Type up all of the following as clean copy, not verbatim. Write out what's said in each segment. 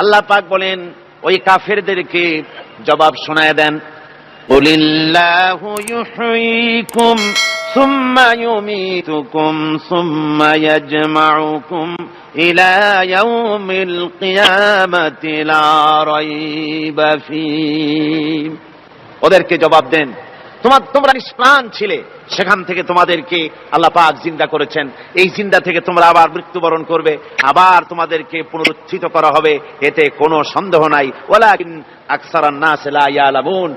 আল্লাহ পাক বলেন ওই কাফেরদেরকে জবাব শোনায় দেন, কুলিল্লাহু ইউহয়িকুম সুম্মা ইউমীতুকুম সুম্মা ইয়াজমাউকুম ইলা ইয়াউমিল কিয়ামাতি লা রাইবা ফীহ। ওদেরকে জবাব দেন, তোমরা নিষ্প্রাণ ছিলে, সেখান থেকে তোমাদেরকে আল্লাহ পাক জিন্দা করেছেন, এই জিন্দা থেকে তোমরা আবার মৃত্যুবরণ করবে, আবার তোমাদেরকে পুনরুত্থিত করা হবে, এতে কোনো সন্দেহ নাই। ওয়ালাকিন আকসারান নাস লা ইয়ালামুন।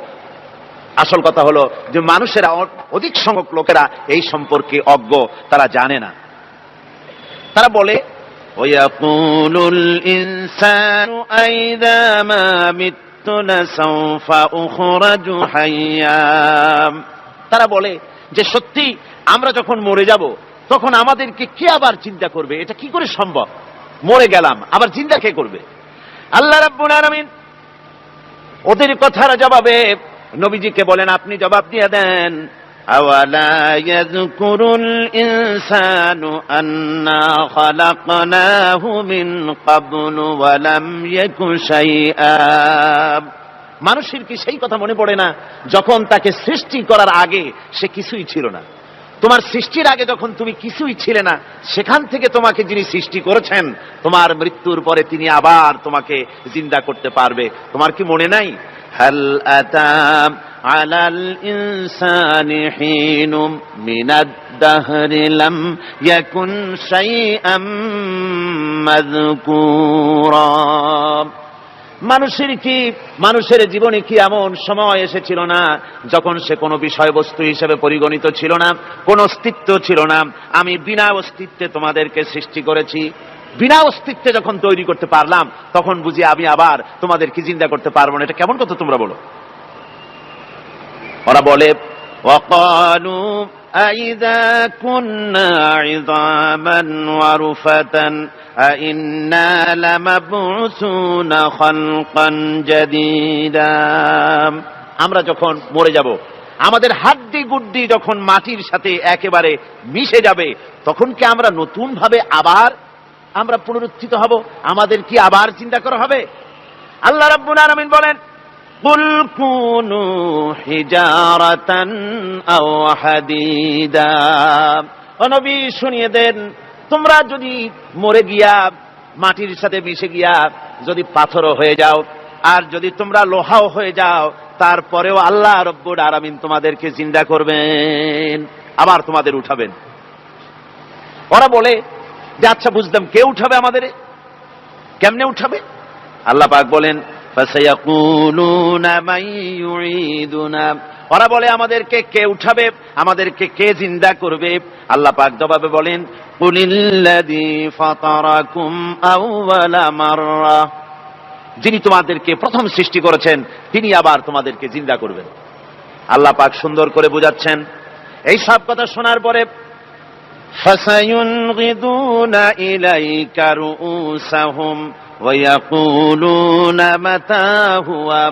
আসল কথা হলো যে মানুষেরা, অধিক সংখ্যক লোকেরা এই সম্পর্কে অজ্ঞ, তারা জানে না। তারা বলে ওয়ায়াকুলুল ইনসানু আইযা মা মিততু লাসাউফা উখরাজু হাইয়্যা। তারা বলে যে সত্যি আমরা যখন মরে যাব তখন আমাদেরকে কে আবার চিন্তা করবে? এটা কি করে সম্ভব? মরে গেলাম, আবার চিন্তা কে করবে? আল্লাহ রাব্বুল আলামিন ওদের কথার জবাবে নবীজিকে বলেন, আপনি জবাব দিয়ে দেন, আওয়ালা ইয়াযকুরুল ইনসানু আন্না খালাকনাহু মিন ক্বাবলু ওয়া লাম ইয়াকু শাইআ। মানুষের কি সেই কথা মনে পড়ে না যখন তাকে সৃষ্টি করার আগে সে কিছুই ছিল না? তোমার সৃষ্টির আগে যখন তুমি কিছুই ছিলে না, সেখান থেকে তোমাকে যিনি সৃষ্টি করেছেন, তোমার মৃত্যুর পরে তিনি আবার তোমাকে জিন্দা করতে পারবে। তোমার কি মনে নাই? হাল আতা আলাল ইনসানি হিনুম মিনাদ দাহরি লাম ইয়াকুন শাইআম মাযকুরা। মানুষের জীবনে কি এমন সময় এসেছিল না যখন সে কোনো বিষয়বস্তু হিসেবে পরিগণিত ছিল না, কোনো অস্তিত্ব ছিল না? আমি বিনা অস্তিত্বে তোমাদেরকে সৃষ্টি করেছি, বিনা অস্তিত্বে যখন তৈরি করতে পারলাম তখন বুঝি আমি আবার তোমাদেরকে জিন্দা করতে পারবো না? এটা কেমন কথা তোমরা বলো? ওরা বলে ওয়াকালু আইযা কুন্না ইযামান ওয়া রুফাতান আইন্না লামাবউসুনা খালকান জাদীদা। আমরা যখন মরে যাব, আমাদের হাড্ডি গুড্ডি যখন মাটির সাথে একেবারে মিশে যাবে, তখন কি আমরা নতুন ভাবে আবার আমরা পুনরুত্থিত হব? আমাদের কি আবার চিন্তা করা হবে? আল্লাহ রাব্বুল আলামিন বলেন, কুল কুনু হিজারাতান আও হাদিদা। ও নবী শুনিয়ে দেন, তোমরা যদি মরে গিয়া মাটির সাথে মিশে গিয়া যদি পাথরও হয়ে যাও, আর যদি তোমরা লোহাও হয়ে যাও, তারপরেও আল্লাহ রব্বুল আলামিন তোমাদেরকে জিন্দা করবেন, আবার তোমাদের উঠাবেন। ওরা বলে যে আচ্ছা বুঝলাম, কে উঠাবে আমাদের? কেমনে উঠাবে? আল্লাহ পাক বলেন, ফাসায়াকুলুনা মান ইউঈদুনা। ওরা বলে আমাদেরকে কে উঠাবে, আমাদেরকে কে জিন্দা করবে? আল্লাহ পাক জবাবে বলেন, কুলিল্লাযী ফাতারাকুম আউওয়ালা মাররা। যিনি তোমাদেরকে প্রথম সৃষ্টি করেছেন তিনি আবার তোমাদেরকে জিন্দা করবেন। আল্লাহ পাক সুন্দর করে বোঝাচ্ছেন। এই সব কথা শোনার পরে ফাসায়ুনগিদুনা ইলাইকা রুউসাহুম ওয়া ইয়াকুলুনা মাতা হুয়া।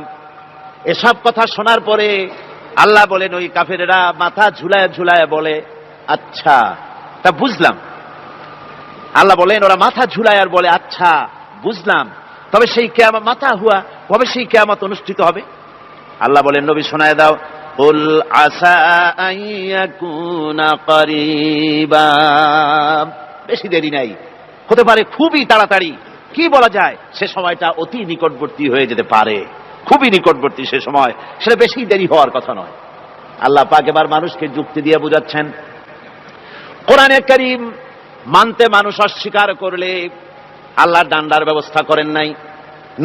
এসব কথা শোনার পরে আল্লাহ বলেন, ওই কাফেরেরা মাথা ঝুলায় ঝুলায় বলে, আচ্ছা তা বুঝলাম। আল্লাহ বলেন ওরা মাথা ঝুলায় আর বলে, আচ্ছা বুঝলাম, তবে সেই কিয়ামত মাতা হুয়া, কবে সেই কিয়ামত অনুষ্ঠিত হবে? আল্লাহ বলেন, নবী শোনায় দাও, কুল আসা আন ইয়াকুনা করিবা। বেশি দেরি নাই, হতে পারে খুবই তাড়াতাড়ি। কি বলা যায়, সে সময়টা অতি নিকটবর্তী হয়ে যেতে পারে, খুবই নিকটবর্তী সে সময়, সেটা বেশি দেরি হওয়ার কথা নয়। আল্লাহ পাক এবার মানুষকে যুক্তি দিয়ে বোঝাচ্ছেন। কোরআনে কারীম মানতে মানুষ অস্বীকার করলে আল্লাহর ডান্ডার ব্যবস্থা করেন নাই।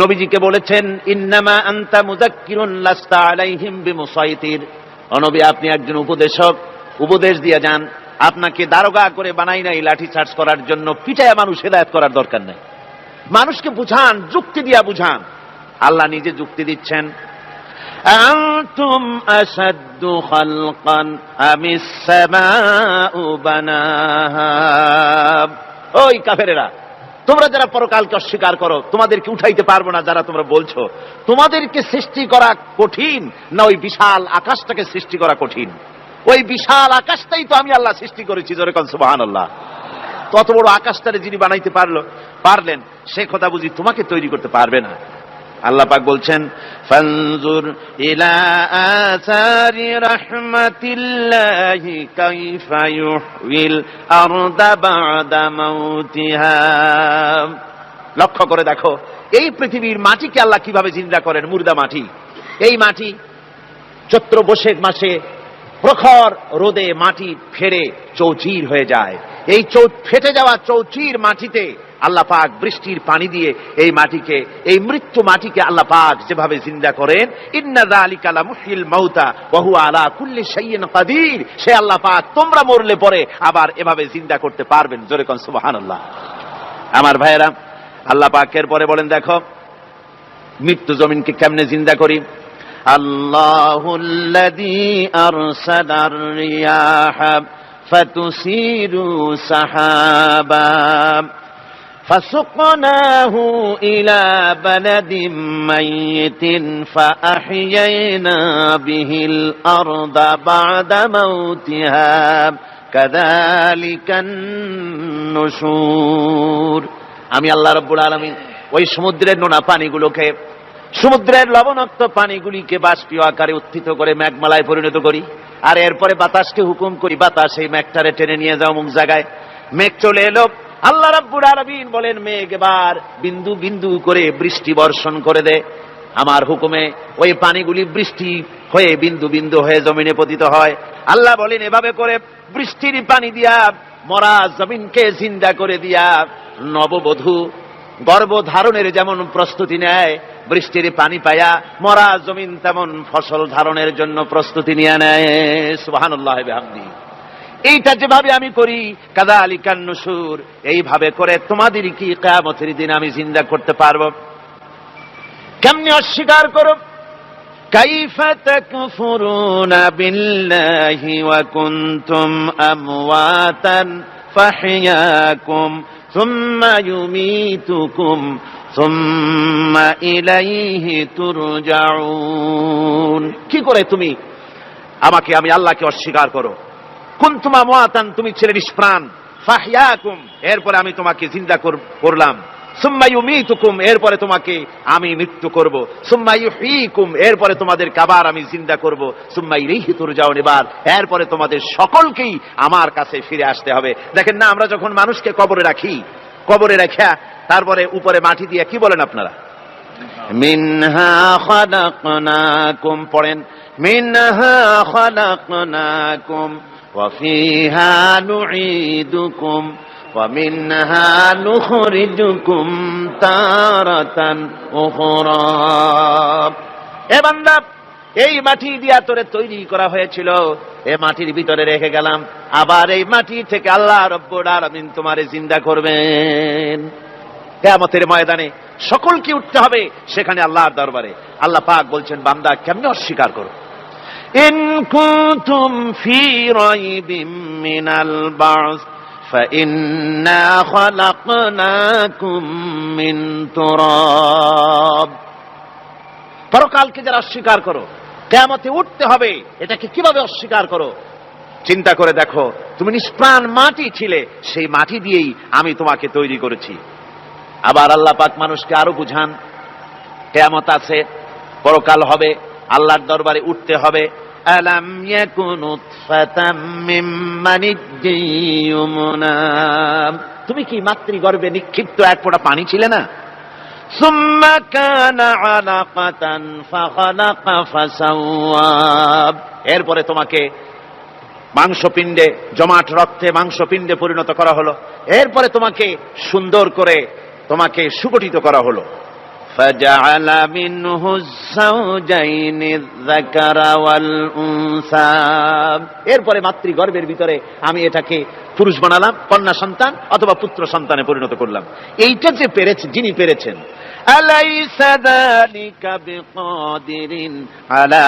নবীজিকে বলেছেন, ইন্নামা আনতা মুযাক্কিরুন লাস্তা আলাইহিম বিমুসাইতির। ও নবী, আপনি একজন উপদেশক, উপদেশ দিয়ে যান। আপনাকে দারোগা করে বানাই নাই লাঠি চার্জ করার জন্য, পিটায়া মানুষ হেদায়েত করার দরকার নাই। মানুষকে বুঝান, যুক্তি দিয়া বুঝান। আল্লাহ নিজে যুক্তি দিচ্ছেন, আনতুম আশাদ্দু খালকান আমিস সামাউ বানাহা। ওই কাফেরেরা, তোমরা যারা পরকালকে অস্বীকার করো, তোমাদেরকে উঠাইতে পারবো না যারা তোমরা বলছো, তোমাদেরকে সৃষ্টি করা কঠিন না ওই বিশাল আকাশটাকে সৃষ্টি করা কঠিন? ওই বিশাল আকাশটাই তো আমি আল্লাহ সৃষ্টি করেছি। জোরে কোন সুবহানাল্লাহ। তত বড় আকাশটারে যিনি বানাইতে পারলো, পারলেন, সে কথা বুঝি তোমাকে তৈরি করতে পারবে না। আল্লাহ পাক বলছেন, ফানজুর ইলা আসারি রাহমাতিল্লাহি কাইফা ইউহয়িল আরদা বা'দা মাউতিহা। লক্ষ্য করে দেখো এই পৃথিবীর মাটিকে আল্লাহ কিভাবে জিন্দা করেন, মুর্দা মাটি। এই মাটি চৈত্র বৈশাখ মাসে প্রখর রোদে মাটি ফেটে চৌচির হয়ে যায়। এই ফেটে যাওয়া চৌচির মাটিতে আল্লাহ পাক বৃষ্টির পানি দিয়ে এই মাটিকে, এই মৃত্যু মাটিকে আল্লাহ পাক যেভাবে জিন্দা করেন, ইন্না যালিকা লামুহয়িল মাউতা ওয়া হুয়া আলা কুল্লি শাইইন কাদির, সে আল্লাহ পাক তোমরা মরলে পরে আবার এভাবে জিন্দা করতে পারবেন। জোরে কোন সুবহানাল্লাহ। আমার ভাইয়েরা, আল্লাহ পাকের পরে বলেন দেখো মৃত্যু জমিনকে কেমনে জিন্দা করি। আল্লাহুল্লাযী আরসালার রিয়াহা ফাতুসিরু সাহাবা فسقناه إلى بلد ميت فأحيينا به الأرض بعد موتها كذلك النشور। আমি আল্লাহ রাব্বুল আলামিন ওই সমুদ্রের নোনা পানিগুলোকে, সমুদ্রের লবণাক্ত পানিগুলিকে বাষ্পীয় আকারে উত্থিত করে মেঘমালায় পরিণত করি, আর এরপরে বাতাসকে হুকুম করি, বাতাস এই মেঘটারে টেনে নিয়ে যাও অমুক জায়গায়। মেঘ চলে এলো, আল্লাহ রাব্বুল আলামিন বলেন মেঘ এবার বিন্দু বিন্দু করে বৃষ্টি বর্ষণ করে দে। আমার হুকুমে ওই পানিগুলি বৃষ্টি হয়ে বিন্দু বিন্দু হয়ে জমিনে পতিত হয়। আল্লাহ বলেন এভাবে করে বৃষ্টির পানি দিয়া মরা জমিনকে জিন্দা করে দিয়া নববধূ গর্ভধারণের যেমন প্রস্তুতি নেয়, বৃষ্টির পানি পায়া মরা জমিন তেমন ফসল ধারণের জন্য প্রস্তুতি নিয়ে নেয়। সুবহানাল্লাহ বিহামদি। এইটা যেভাবে আমি করি, কাযালিকান নুশুর, এইভাবে করে তোমাদের কি কিয়ামতের দিন আমি জিন্দা করতে পারবো। কেমনে অস্বীকার করো। কাইফা তাকফুরুনা বিল্লাহি ওয়া কুনতুম আমওয়াতান ফাহইয়াকুম সুম্মা ইউমীতুকুম সুম্মা ইলাইহি তুরজাউন। কি করে তুমি আমাকে, আমি আল্লাহকে অস্বীকার করো। কুনতুম আমওয়াতান, তুমি ছিলে নিষ্প্রাণ, ফাহইয়াকুম, এরপরে আমি তোমাকে জিন্দা করলাম, সুম্মা ইউমীতুকুম, এরপরে তোমাকে আমি মৃত্যু করব, সুম্মা ইউহয়ীকুম, এরপরে তোমাদের আবার আমি জিন্দা করব, সুম্মা ইলাইহি তুরজাউন, এরপরে তোমাদের সকলকেই আমার কাছে ফিরে আসতে হবে। দেখেন না, আমরা যখন মানুষকে কবরে রাখি, কবরে রাখা তারপরে উপরে মাটি দিয়ে কি বলেন আপনারা, মিনহা খালাকনাকুম, পড়েন মিনহা খালাকনাকুম ওয়া ফিহা নুঈদুকুম ওয়া মিনহা নুখরিজুকুম তারাতান উখরা। এ বান্দা, এই মাটি দিয়া তোরে তৈরি করা হয়েছিল, এই মাটির ভিতরে রেখে গেলাম, আবার এই মাটি থেকে আল্লাহ রব্বুল আলামিন তোমারে জিন্দা করবেন। কিয়ামতের ময়দানে সকলকে উঠতে হবে সেখানে আল্লাহর দরবারে। আল্লাহ পাক বলছেন বান্দা কেমনে অস্বীকার করো। ইন কুনতুম ফি রাইবিম মিনাল বা'স ফাইন্না খালাকনাকুম মিন তুরাব। পরকালকে যারা অস্বীকার করো, কিয়ামতে উঠতে হবে, এটাকে কিভাবে অস্বীকার করো। চিন্তা করে দেখো, তুমি নিষ্প্রাণ মাটি ছিলে, সেই মাটি দিয়েই আমি তোমাকে তৈরি করেছি। আবার আল্লাহ পাক মানুষকে আরো বুঝান, কিয়ামত আছে, পরকাল হবে, আল্লাহর দরবারে উঠতে হবে। আলাম ইয়াকুন নুতফাতাম মিন মানিয়্যিয়ুমনা, তুমি কি মাতৃগর্ভে নিক্ষিপ্ত এক ফোঁটা পানি ছিলে না? সুম্মা কানা আলাকাতান ফাখালাকা ফাসাওয়া, এরপরে তোমাকে মাংসপিণ্ডে, জমাট রক্তে মাংসপিণ্ডে পরিণত করা হলো, এরপরে তোমাকে সুন্দর করে তোমাকে সুগঠিত করা হলো। ফাজআলা মিনহু যাওজাইনি যাকারা ওয়াল উনসা, এরপরে মাতৃগর্ভের ভিতরে আমি এটাকে পুরুষ বানালাম, কন্যা সন্তান অথবা পুত্র সন্তানে পরিণত করলাম। এইটা যে পেরেছে, যিনি পেরেছেন, আলাইসা যালিকা বিকাদিরিন আলা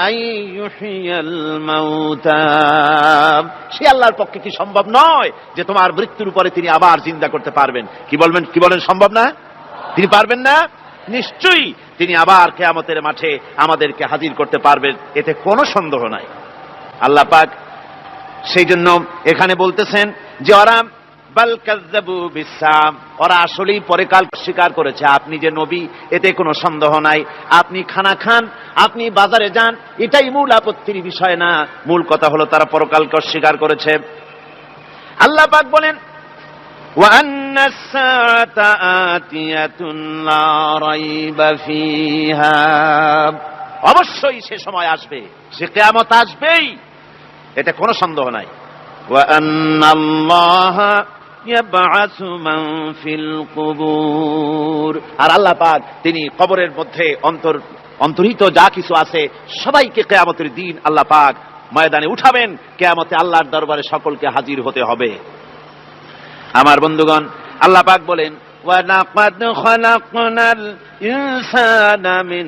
আইয়ুহিয়াল মাউতা, সে আল্লাহর পক্ষে কি সম্ভব নয় যে তোমার মৃত্যুর উপরে তিনি আবার জিন্দা করতে পারবেন? কি বলেন সম্ভব না? তিনি পারবেন না? নিশ্চয়ই তিনি আবার কিয়ামতের মাঠে আমাদেরকে হাজির করতে পারবেন, এতে কোনো সন্দেহ নাই। আল্লাহ পাক সেই জন্য এখানে বলতেছেন যে ওরা বাল কাযযাবু বিসসাম, ওরা আসলেই পরকাল স্বীকার করেছে। আপনি যে নবী এতে কোনো সন্দেহ নাই, আপনি খানা খান, আপনি বাজারে যান, এটাই মূল আপত্তির বিষয় না। মূল কথা হলো তারা পরকালকে অস্বীকার করেছে। আল্লাহ পাক বলেন ওয়া আন্নাস সাআতা আতিয়াতুন লা রাইবা ফিহা, অবশ্যই সে সময় আসবে, সে কিয়ামত আসবেই, এটা কোনো সন্দেহ নাই। ওয়া আন্নাল্লাহা ইয়াবআসু মান ফিল কুবুর, আর আল্লাহ পাক তিনি কবরের মধ্যে অন্তর্হিত যা কিছু আছে সবাইকে কিয়ামতের দিন আল্লাহ পাক ময়দানে উঠাবেন। কিয়ামতে আল্লাহর দরবারে সকলকে হাজির হতে হবে। আমার বন্ধুগণ, আল্লাহ পাক বলেন ওয়ালাকাদ খালাকনাল ইনসানা মিন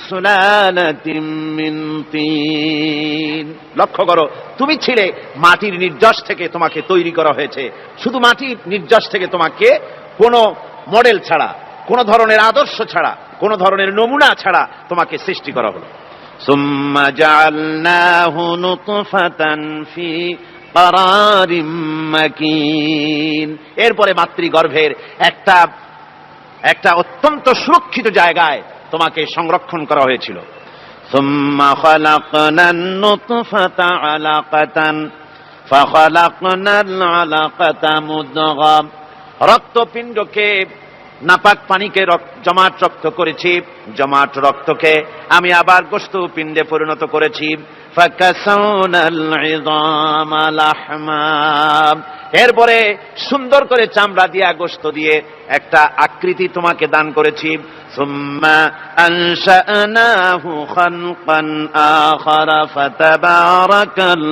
সুলালাতিন মিন তিন, লক্ষ্য করো তুমি ছিলে মাটির নির্যাস থেকে তোমাকে তৈরি করা হয়েছে। শুধু মাটির নির্যাস থেকে তোমাকে কোনো মডেল ছাড়া, কোনো ধরনের আদর্শ ছাড়া, কোনো ধরনের নমুনা ছাড়া তোমাকে সৃষ্টি করা হলো। সুম্মা জাআলনাহু নুতফাতান ফি কারারিম মাকিন, এরপরে মাতৃগর্ভের একটা অত্যন্ত সুরক্ষিত জায়গায় তোমাকে সংরক্ষণ করা হয়েছিল। সুম্মা খালাকনান নুতফাতা আলাকাতান ফাখালাকনাল আলাকাতা মুদগা, রক্তপিণ্ডকে নাপাক পানিকে জমাট রক্ত করেছি, জমাট রক্তকে আমি আবার গোশত পিণ্ডে পরিণত করেছি। ফাকাসাউনাল ইযামা লাহমা, এরপরে সুন্দর করে চামড়া দিয়ে গোশত দিয়ে একটা আকৃতি তোমাকে দান করেছি। সুম্মা আনশানাহু খালকান আখারা ফাতাবারাকাল্লাহু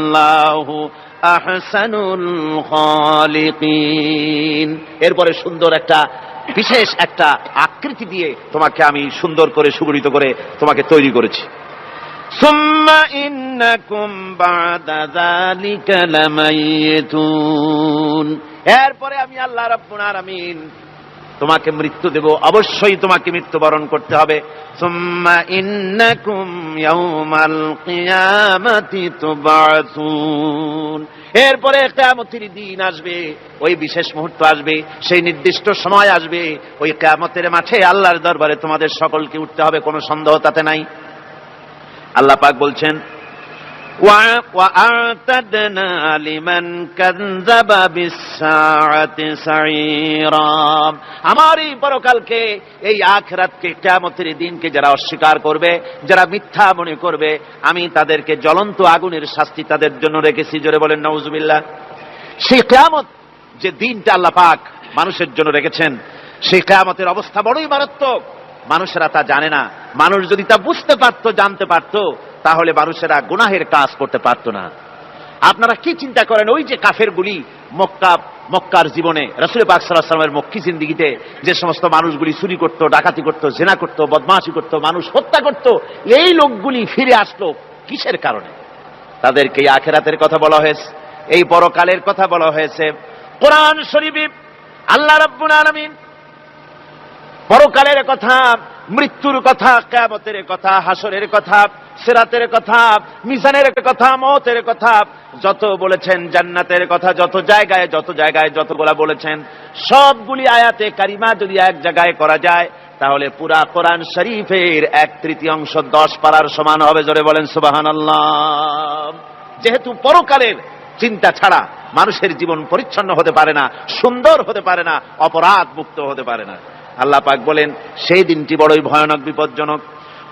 আহসানুল খালিকিন, এরপরে সুন্দর একটা বিশেষ একটা আকৃতি দিয়ে তোমাকে আমি সুন্দর করে সুগঠিত করে তোমাকে তৈরি করেছি। সুম্মা ইন্নাকুম বাদা যালিকা লামাইতুন, এরপরে আমি আল্লাহ রাব্বুল আলামিন তোমাকে মৃত্যু দেব, অবশ্যই তোমাকে মৃত্যুবরণ করতে হবে। সুম্মা ইন্নাকুম ইয়াউমাল কিয়ামাতি তুবআসুন, এরপরে কিয়ামতের দিন আসবে, ওই বিশেষ মুহূর্ত আসবে, সেই নির্দিষ্ট সময় আসবে, ওই কিয়ামতের মাঠে আল্লাহর দরবারে তোমাদের সকলকে উঠতে হবে, কোনো সন্দেহ তাতে নাই। আল্লাহ পাক বলছেন وَأَعْتَدْنَا لِمَنْ كَذَّبَ بِالسَّاعَةِ سَعِيرًا, আমার এই পরকালকে, এই আখিরাতকে, কিয়ামতের দিনকে যারা অস্বীকার করবে, যারা মিথ্যা মনে করবে, আমি তাদেরকে জ্বলন্ত আগুনের শাস্তি তাদের জন্য রেখেছি। জোরে বলেন নাউজুবিল্লাহ। সেই কিয়ামত যে দিনটা আল্লাহ পাক মানুষের জন্য রেখেছেন, সেই কিয়ামতের অবস্থা বড়ই মারাত্মক। মানুষেরা তা জানে না। মানুষ যদি তা বুঝতে পারত, জানতে পারত, তাহলে মানুষেরা গুনাহের কাজ করতে পারত না। আপনারা কি চিন্তা করেন, ওই যে কাফেরগুলি মক্কার জীবনে, রাসূল পাক সাল্লাল্লাহু আলাইহি ওয়াসাল্লামের মক্কি জিন্দেগিতে যে সমস্ত মানুষগুলি চুরি করত, ডাকাতি করত, জিনা করত, বদমাশি করত, মানুষ হত্যা করত, এই লোকগুলি ফিরে আসলো কিসের কারণে? তাদেরকে এই আখিরাতের কথা বলা হয়েছে, এই পরকালের কথা বলা হয়েছে। কোরআন শরীফে আল্লাহ রাব্বুল আলামিন পরকালের কথা, মৃত্যুর কথা, কিয়ামতের কথা, হাসরের কথা, সিরাতের কথা, মিজানের কথা, মওতের কথা যত বলেছেন, জান্নাতের কথা যত জায়গায় যতগুলা বলেছেন, সবগুলি আয়াতে কারিমা যদি এক জায়গায় করা যায় তাহলে পুরা কোরআন শরীফের 1/3 10 পারার সমান হবে। জোরে বলেন সুবহানাল্লাহ। যেহেতু পরকালের চিন্তা ছাড়া মানুষের জীবন পরিচ্ছন্ন হতে পারে না, সুন্দর হতে পারে না, অপরাধ মুক্ত হতে পারে না। আল্লাহ পাক বলেন সেই দিনটি বড়ই ভয়ানক, বিপজ্জনক।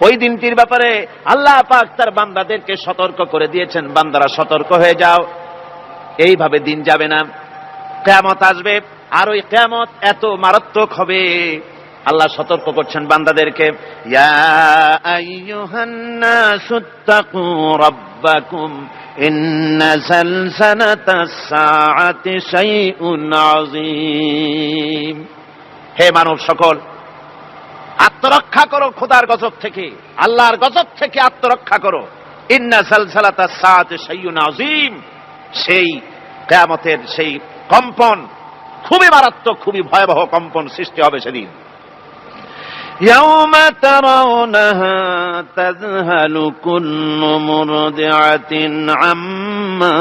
ওই দিনটির ব্যাপারে আল্লাহ পাক তার বান্দাদেরকে সতর্ক করে দিয়েছেন, বান্দারা সতর্ক হয়ে যাও, এইভাবে দিন যাবে না, কিয়ামত আসবে। আর ওই কিয়ামত এত মারাত্মক হবে, আল্লাহ সতর্ক করছেন বান্দাদেরকে, ইয়া আইয়ুহান নাসুত্তাকু রাব্বাকুম ইন্না সালসালাতাস সাআতি শাইউন আযীম, হে মানব সকল, আত্মরক্ষা করো খোদার গজব থেকে, আল্লাহর গজব থেকে আত্মরক্ষা করো। ইন্না সালসালাতাস সাআতি শাইউন আযীম, সেই কিয়ামতের সেই কম্পন খুবই মারাত্মক, খুবই ভয়াবহ কম্পন সৃষ্টি হবে সেদিন। ইয়াউমা তারাউনাহা তাযহালু কুল্লু মুরদিআতিন আম্মা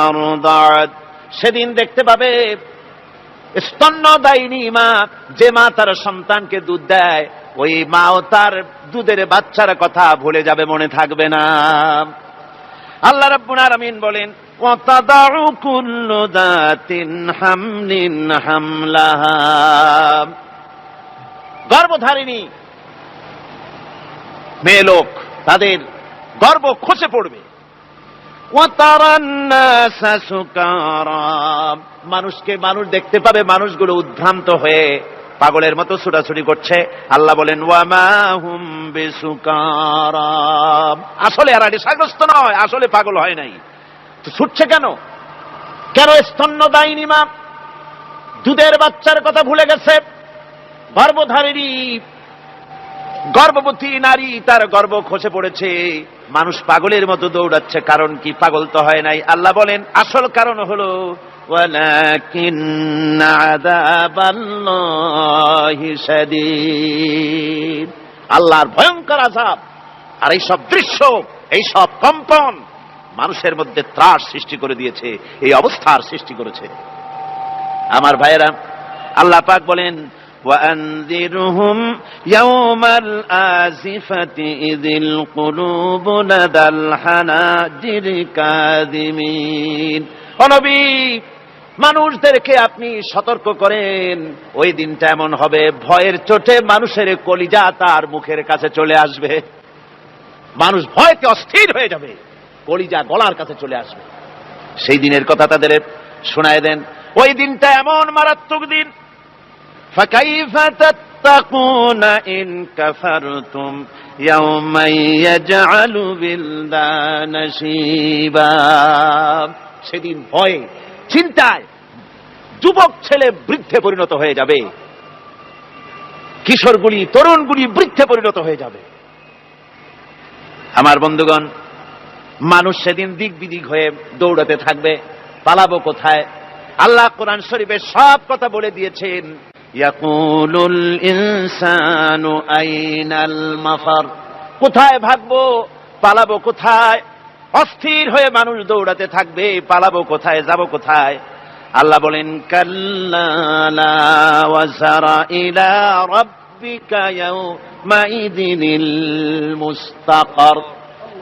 আরদাআত, সেদিন দেখতে পাবে স্তন্যদায়িনী মা, যে মা তার সন্তানকে দুধ দেয়, ওই মাও তার দুধের বাচ্চার কথা ভুলে যাবে, মনে থাকবে না। আল্লাহ রাব্বুল আলামিন বলেন, ওয়াতাদাউ কুল্লু যাতিন হামলিন হামলাহা, গর্ভধারিণী মেয়ে লোক তাদের গর্ভ খসে পড়বে। ওয়াতারান নাসা সুকারা, মানুষকে মানুষ দেখতে পাবে, মানুষগুলো উদ্ভ্রান্ত হয়ে পাগলের মতো ছুটাছুটি করছে। আল্লাহ বলেন, ওয়ামা হুম বিসুকারা, আসলে এরা নেশাগ্রস্ত নয়, আসলে পাগল হয় নাই। তো ছুটছে কেন? কেন? স্তন্যদায়িনী মা দুধের বাচ্চার কথা ভুলে গেছে। গর্ভধারিণী গর্ভবতী নারী, তার গর্ভ খসে পড়েছে, মানুষ পাগলের মতো দৌড়াচ্ছে। কারণ কি? পাগল তো হয় নাই। আল্লাহ বলেন, আসল কারণ হলো ওয়ালাকিন্না আযাবাল্লাহি শাদীদ, আল্লাহর ভয়ঙ্কর আযাব। আর এই সব দৃশ্য, এই সব কম্পন মানুষের মধ্যে ত্রাস সৃষ্টি করে দিয়েছে, এই অবস্থার সৃষ্টি করেছে। আমার ভাইয়েরা, আল্লাহ পাক বলেন, وأنذرهم يوم الآزفة إذ القلوب لدى الحناجر كاظمين, ও নবী, মানুষদেরকে আপনি সতর্ক করেন, ওই দিনটা এমন হবে, ভয়ের চোটে মানুষের কলিজা তার মুখের কাছে চলে আসবে। মানুষ ভয়তে অস্থির হয়ে যাবে, কলিজা গলার কাছে চলে আসবে। সেই দিনের কথা তাদের শোনায় দেন। ওই দিনটা এমন মারাত্মক দিন, فكيف تتقون إن كفرتم يوما يجعل الولدان شيبا, সেদিন ভয়ে চিন্তায় যুবক ছেলে বৃদ্ধে পরিণত হয়ে যাবে, কিশোরগুলি তরুণগুলি বৃদ্ধে পরিণত হয়ে যাবে। আমার বন্ধুগণ, মানুষ সেদিন দিক বিদিক হয়ে দৌড়াতে থাকবে, পালাবো কোথায়? আল্লাহ কোরআন শরীফে সব কথা বলে দিয়েছেন। ইয়াকুলুল ইনসানু আইনাল মাফার, কোথায় ভাগবো, পালাবো কোথায়? অস্থির হয়ে মানুষ দৌড়াতে থাকবে, পালাবো কোথায়, যাব কোথায়? আল্লাহ বলেন, কাল্লা লা ওয়াজারা ইলা রাব্বিকা ইয়াউমাইযিনিল মুস্তাকার,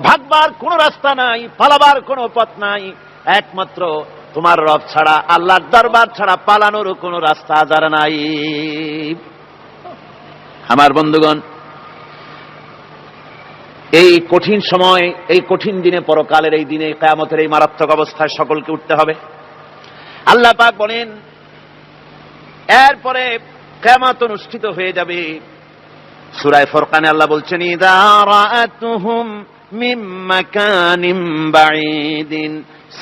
ভাগবার কোনো রাস্তা নাই, পালাবার কোনো পথ নাই, একমাত্র তোমার রব ছাড়া, আল্লাহর দরবার ছাড়া পালানোর কোনো রাস্তা যার নাই। আমার বন্ধুগণ, এই কঠিন সময়, এই কঠিন দিনে, পরকালের এই দিনে, কিয়ামতের এই মারাত্মক অবস্থায় সকলকে উঠতে হবে। আল্লাহ পাক বলেন, এরপরে কিয়ামত অনুষ্ঠিত হয়ে যাবে। সূরা ফুরকানে আল্লাহ বলছেন, ইযা রাআতুহুম মিন মাকানিন বাঈদিন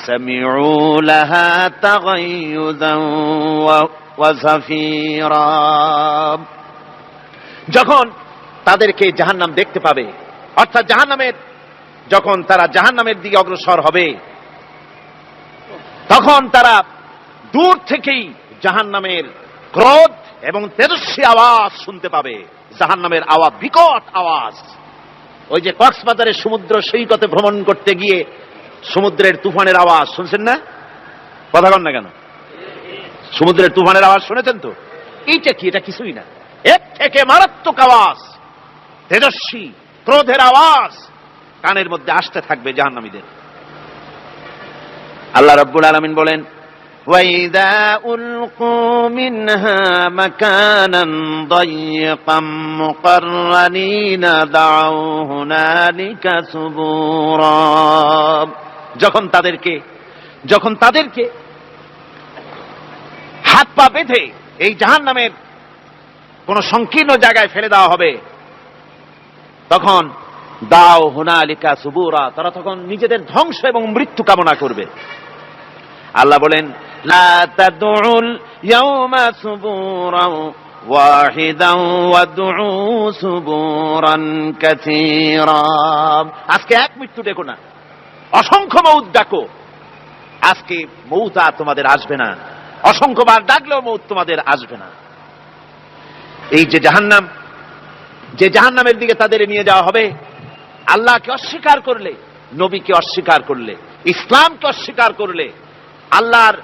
সামিউ লাহা তাগায়ুযান ওয়া যাফীরা, যখন তাদেরকে জাহান্নাম দেখতে পাবে, অর্থাৎ জাহান্নামের, যখন তারা জাহান্নামের দিকে অগ্রসর হবে, তখন তারা দূর থেকেই জাহান্নামের ক্রোধ এবং তেজস্বী আওয়াজ শুনতে পাবে। জাহান্নামের আওয়াজ, বিকট আওয়াজ। ওই যে কক্সবাজারের সমুদ্র সৈকতে ভ্রমণ করতে গিয়ে সমুদ্রের তুফানের আওয়াজ শুনছেন না? কথা কন না কেন? সমুদ্রের তুফানের আওয়াজ শুনেছেন তো? এইটা কি? এটা কিছুই না, এর থেকে মারাত্মক আওয়াজ, তেজস্বী ক্রোধের আওয়াজ কানের মধ্যে আসতে থাকবে জাহান্নামীদের। আল্লাহ রাব্বুল আলামিন বলেন, وَإِذَا أُلْقُوا مِنْهَا مَكَانًا ضَيِّقًا مُقَرَّنِينَ دَعَوْا هُنَالِكَ ثُبُورًا, যখন তাদেরকে হাত পা বেঁধে এই জাহান্নামের কোন সংকীর্ণ জায়গায় ফেলে দেওয়া হবে, তখন দাও হুনালিকা সুবুরা, তারা তখন নিজেদের ধ্বংস এবং মৃত্যু কামনা করবে। আল্লাহ বলেন, লা তাদউল ইয়াউমা সুবুরান ওয়াহিদান ওয়াদউ সুবুরান কাসীরা, আজকে এক মৃত্যু ডেকো না, অসংখ্য মউত ডাকো। আজকে মউত আর তোমাদের আসবে না, অসংখ্যবার ডাকলেও মউত তোমাদের আসবে না। এই যে জাহান্নাম, যে জাহান্নামের দিকে তাদের নিয়ে যাওয়া হবে, আল্লাহকে অস্বীকার করলে, নবীকে অস্বীকার করলে, ইসলামকে অস্বীকার করলে, আল্লাহর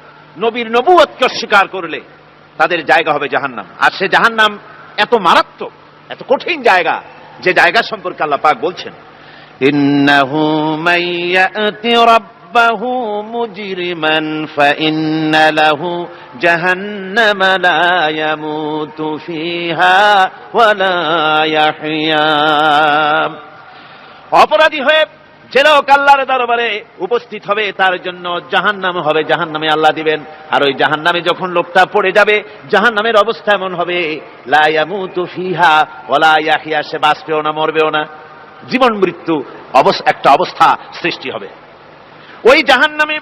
নবীর নবুয়তকে অস্বীকার করলে, তাদের জায়গা হবে জাহান্নাম। আর সে জাহান্নাম এত মারাত্মক, এত কঠিন জায়গা, যে জায়গা সম্পর্কে আল্লাহ পাক বলছেন, ইন্নাহু মাইয়াতি রাব্বাহু মুজরিমান ফাইন্না লাহু জাহান্নামা লা ইয়ামুতু ফিহা ওয়া লা ইয়াহইয়া। অপরাধী হয়ে যে লোক আল্লাহর দরবারে উপস্থিত হবে তার জন্য জাহান্নাম হবে, জাহান্নামে আল্লাহ দিবেন। আর ওই জাহান্নামে যখন লোকটা পড়ে যাবে, জাহান্নামের অবস্থা এমন হবে, লা ইয়ামুতু ফিহা ওয়া লা ইয়াহইয়া, সে বাঁচবেও না মরবেও না, জীবন মৃত্যু একটা অবস্থা সৃষ্টি হবে। ওই জাহান্নামে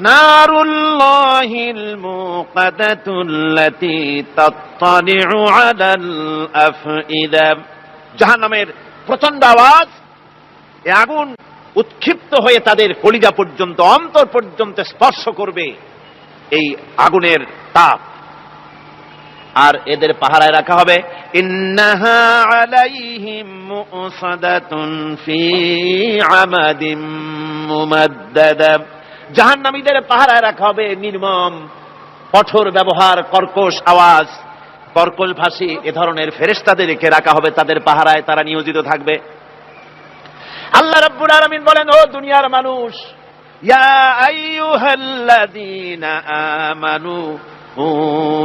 নারুল্লাহিল মুকাদাতুল্লাতী তাত্তালিউ আলাল আফইদা, জাহান্নামের প্রচন্ড আওয়াজ, এই আগুন উৎক্ষিপ্ত হয়ে তাদের কলিজা পর্যন্ত, অন্তর পর্যন্ত স্পর্শ করবে এই আগুনের তাপ। আর এদের পাহারায় রাখা হবে, ইন্নাহা আলাইহিম মুসাদাতুন ফি আমাদিম মুমাদ্দাদা, জাহান্নামীদের পাহারায় রাখা হবে নির্মম, কঠোর ব্যবহার, কর্কশ আওয়াজ, কর্কশ ভাষী এ ধরনের ফেরেশতাদেরকে রাখা হবে তাদের পাহারায়, তারা নিয়োজিত থাকবে। আল্লাহ রাব্বুল আলামিন বলেন, ও দুনিয়ার মানুষ, ইয়া আইয়ুহাল্লাযীনা আমানু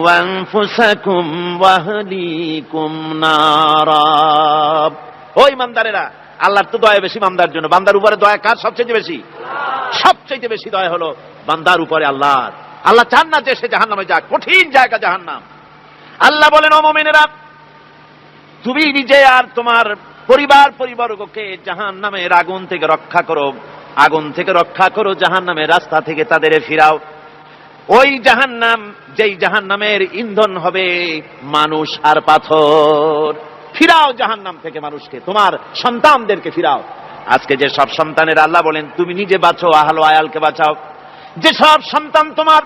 ওয়ানফুসাকুম ওয়াহলিকুম নারা, ও ঈমানদারেরা, আল্লাহর তো দয়া বেশি বান্দার জন্য। বান্দার উপরে দয়া কার সবচেয়ে বেশি? সবচেয়ে বেশি দয়া হলো বান্দার উপরে আল্লাহর। আল্লাহ চান না যে সে জাহান্নামে যাক, কঠিন জায়গা জাহান্নাম। আল্লাহ বলেন, ও মুমিনেরা, তুমি নিজে আর তোমার পরিবারবর্গকে জাহান্নামের আগুন থেকে রক্ষা করো, আগুন থেকে রক্ষা করো, জাহান্নামের রাস্তা থেকে তাদের ফিরাও। ওই জাহান্নাম, যেই জাহান্নামের ইন্ধন হবে মানুষ আর পাথর, ফিরাও জাহান্নাম থেকে মানুষকে, তোমার সন্তানদেরকে ফিরাও। আজকে যে সব সন্তানের আল্লাহ বলেন তুমি নিজে বাঁচো, আহল আয়ালকে বাঁচাও। যে সব সন্তান তোমার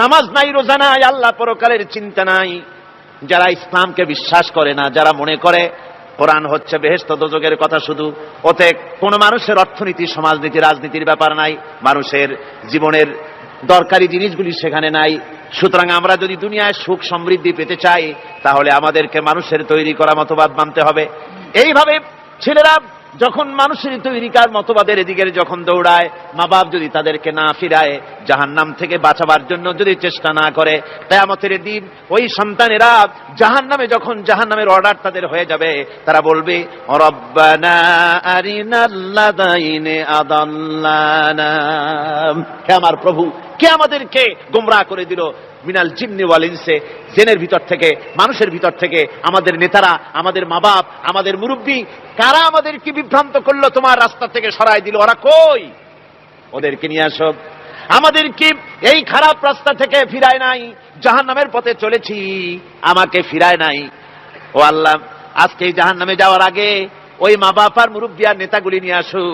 নামাজ নাই, রোজা নাই, আল্লাহ পরকালের চিন্তা নাই, যারা ইসলামকে বিশ্বাস করে না, যারা মনে করে কোরআন হচ্ছে বেহেশত দোজখের কথা শুধু, ওতে কোন মানুষের অর্থনীতি, সমাজনীতি, রাজনীতির ব্যাপার নাই, মানুষের জীবনের দরকারি জিনিসগুলি সেখানে নাই। সুতরাং আমরা যদি দুনিয়ায় সুখ সমৃদ্ধি পেতে চাই, তাহলে আমাদেরকে মানুষের তৈরি করা মতবাদ মানতে হবে। এইভাবে ছেলেরা যখন মানুষের তৈরিকার মতবাদের এদিকে যখন দৌড়ায়, মা বাপ যদি তাদেরকে না ফিরায়, জাহান্নাম থেকে বাঁচাবার জন্য যদি চেষ্টা না করে, কিয়ামতের দিন ওই সন্তানেরা জাহান্নামে, যখন জাহান্নামের অর্ডার তাদের হয়ে যাবে, তারা বলবে, রব্বানা আরিনাল্লাযাইনি আদাল্লানা, হে আমার প্রভু, কে আমাদেরকে গোমরাহ করে দিল, মিনাল জিন্নি ওয়াল ইনসি, জিনের ভিতর থেকে, মানুষের ভিতর থেকে, আমাদের নেতারা, আমাদের মা বাপ, আমাদের মুরব্বী, কারা আমাদেরকে বিভ্রান্ত করলো, তোমার রাস্তা থেকে সরাই দিল, ওরা কই? ওদেরকে নিয়ে আসো। আমাদেরকে এই খারাপ রাস্তা থেকে ফিরায় নাই, জাহান্নামের পথে চলেছি, আমাকে ফিরায় নাই। ও আল্লাহ, আজকে এই জাহান্নামে যাওয়ার আগে ওই মা বাপ আর মুরব্বী আর নেতাগুলি নিয়ে আসো,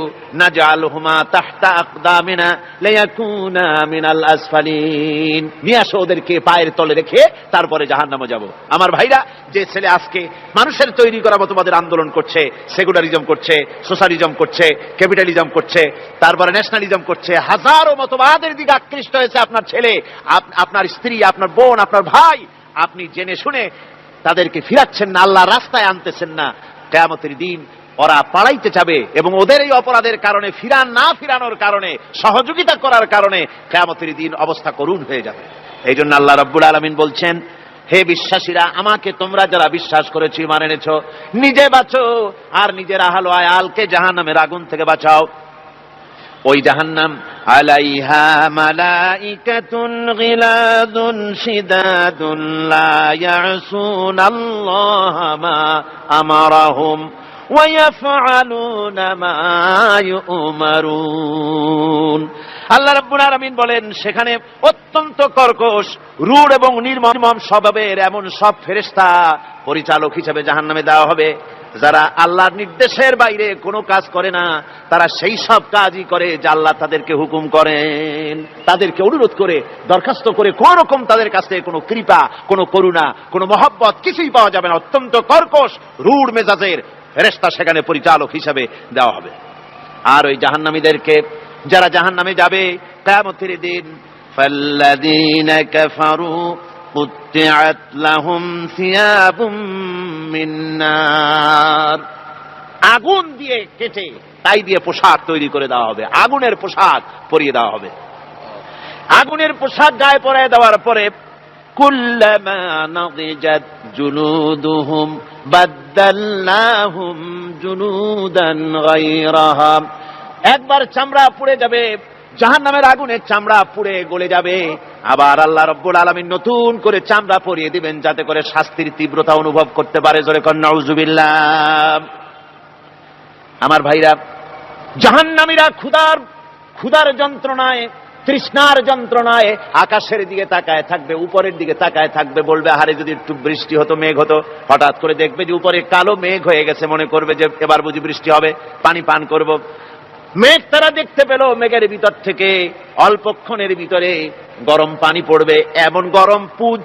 নাজআলহুমা তাহতা আকদামিনা লিয়াকুনা মিনাল আসফালিন, নিয়ে আসো, ওদেরকে পায়ের তলে রেখে তারপরে জাহান্নামে যাব। আমার ভাইরা, যে ছেলে আজকে মানুষের তৈরি করা মতবাদের আন্দোলন করছে, সেকুলারিজম করছে, সোশ্যালিজম করছে, ক্যাপিটালিজম করছে, তারপরে ন্যাশনালিজম করছে, হাজারো মতবাদের দিকে আকৃষ্ট হয়েছে আপনার ছেলে, আপনার স্ত্রী, আপনার বোন, আপনার ভাই, আপনি জেনে শুনে তাদেরকে ফিরাচ্ছেন না, আল্লাহর রাস্তায় আনতেছেন না। কিয়ামতের দিন ওরা পালাইতে যাবে, এবং ওদের এই অপরাধের কারণে, ফিরানোর কারণে, সহযোগিতা করার কারণে কিয়ামতের দিন অবস্থা করুণ হয়ে যাবে। এই জন্য আল্লাহ রাব্বুল আলামিন বলছেন, হে বিশ্বাসীরা, আমাকে তোমরা যারা বিশ্বাস করেছো, ঈমান এনেছো, নিজে বাঁচো আর নিজের আহল আয়ালকে জাহান্নামের আগুন থেকে বাঁচাও। ওই জাহান্নাম আলাইহা মালাইকাতুন গিলাদুন শিদাদুন লা ইয়াসুনাল্লাহা মা আমারাহুম ওয়া ইয়াফআলুনা মা ইউমারুন। আল্লাহ রাব্বুল আলামিন বলেন, সেখানে অত্যন্ত কর্কশ, রূঢ় এবং নির্মম স্বভাবের এমন সব ফেরেশতা পরিচালক হিসেবে জাহান্নামে দেওয়া হবে, যারা আল্লাহর নির্দেশের বাইরে কোনো কাজ করে না, তারা সেই সব কাজই করে যা আল্লাহ তাদেরকে হুকুম করেন। তাদেরকে অনুরোধ করে, দরখাস্ত করে কোন রকম তাদের কাছে কোনো কৃপা, কোনো করুণা, কোনো মহব্বত কিছুই পাওয়া যাবে না। অত্যন্ত কর্কশ, রূঢ় মেজাজের ফেরেশতা সেখানে পরিচালক হিসাবে দেওয়া হবে। আর ওই জাহান্নামীদেরকে, যারা জাহান্নামে যাবে কিয়ামতের দিন, ফাল্লাযীনা কাফারু وقطعت لهم ثياب من نار। আগুন দিয়ে কেটে তাই দিয়ে পোশাক তৈরি করে দেওয়া হবে, আগুনের পোশাক পরিয়ে দেওয়া হবে। আগুনের পোশাক গায়ে পরায় দেওয়ার পরে কুল্লামা নাদিজাত জুলুদুহুম বাদদালনাহুম জুলুদান গায়রাহা। একবার চামড়া পুড়ে যাবে, জাহান্নামের আগুনের চামড়া পুড়ে গলে যাবে, আবার আল্লাহ রাব্বুল আলামিন নতুন করে চামড়া পরিয়ে দিবেন যাতে করে শাস্তির তীব্রতা অনুভব করতে পারে। জোরে কোন নাউজুবিল্লাহ। আমার ভাইরা, জাহান্নামীরা ক্ষুধার যন্ত্রণায়, তৃষ্ণার যন্ত্রণায় আকাশের দিকে তাকায় থাকবে, উপরের দিকে তাকায় থাকবে, বলবে আরে যদি একটু বৃষ্টি হতো, মেঘ হতো। হঠাৎ করে দেখবে যে উপরে কালো মেঘ হয়ে গেছে, মনে করবে যে এবার বুঝি বৃষ্টি হবে, পানি পান করব। মেঘ তারা দেখতে পেল, মেঘের ভিতর থেকে অল্পক্ষণের ভিতরে গরম পানি পড়বে, এমন গরম পুজ,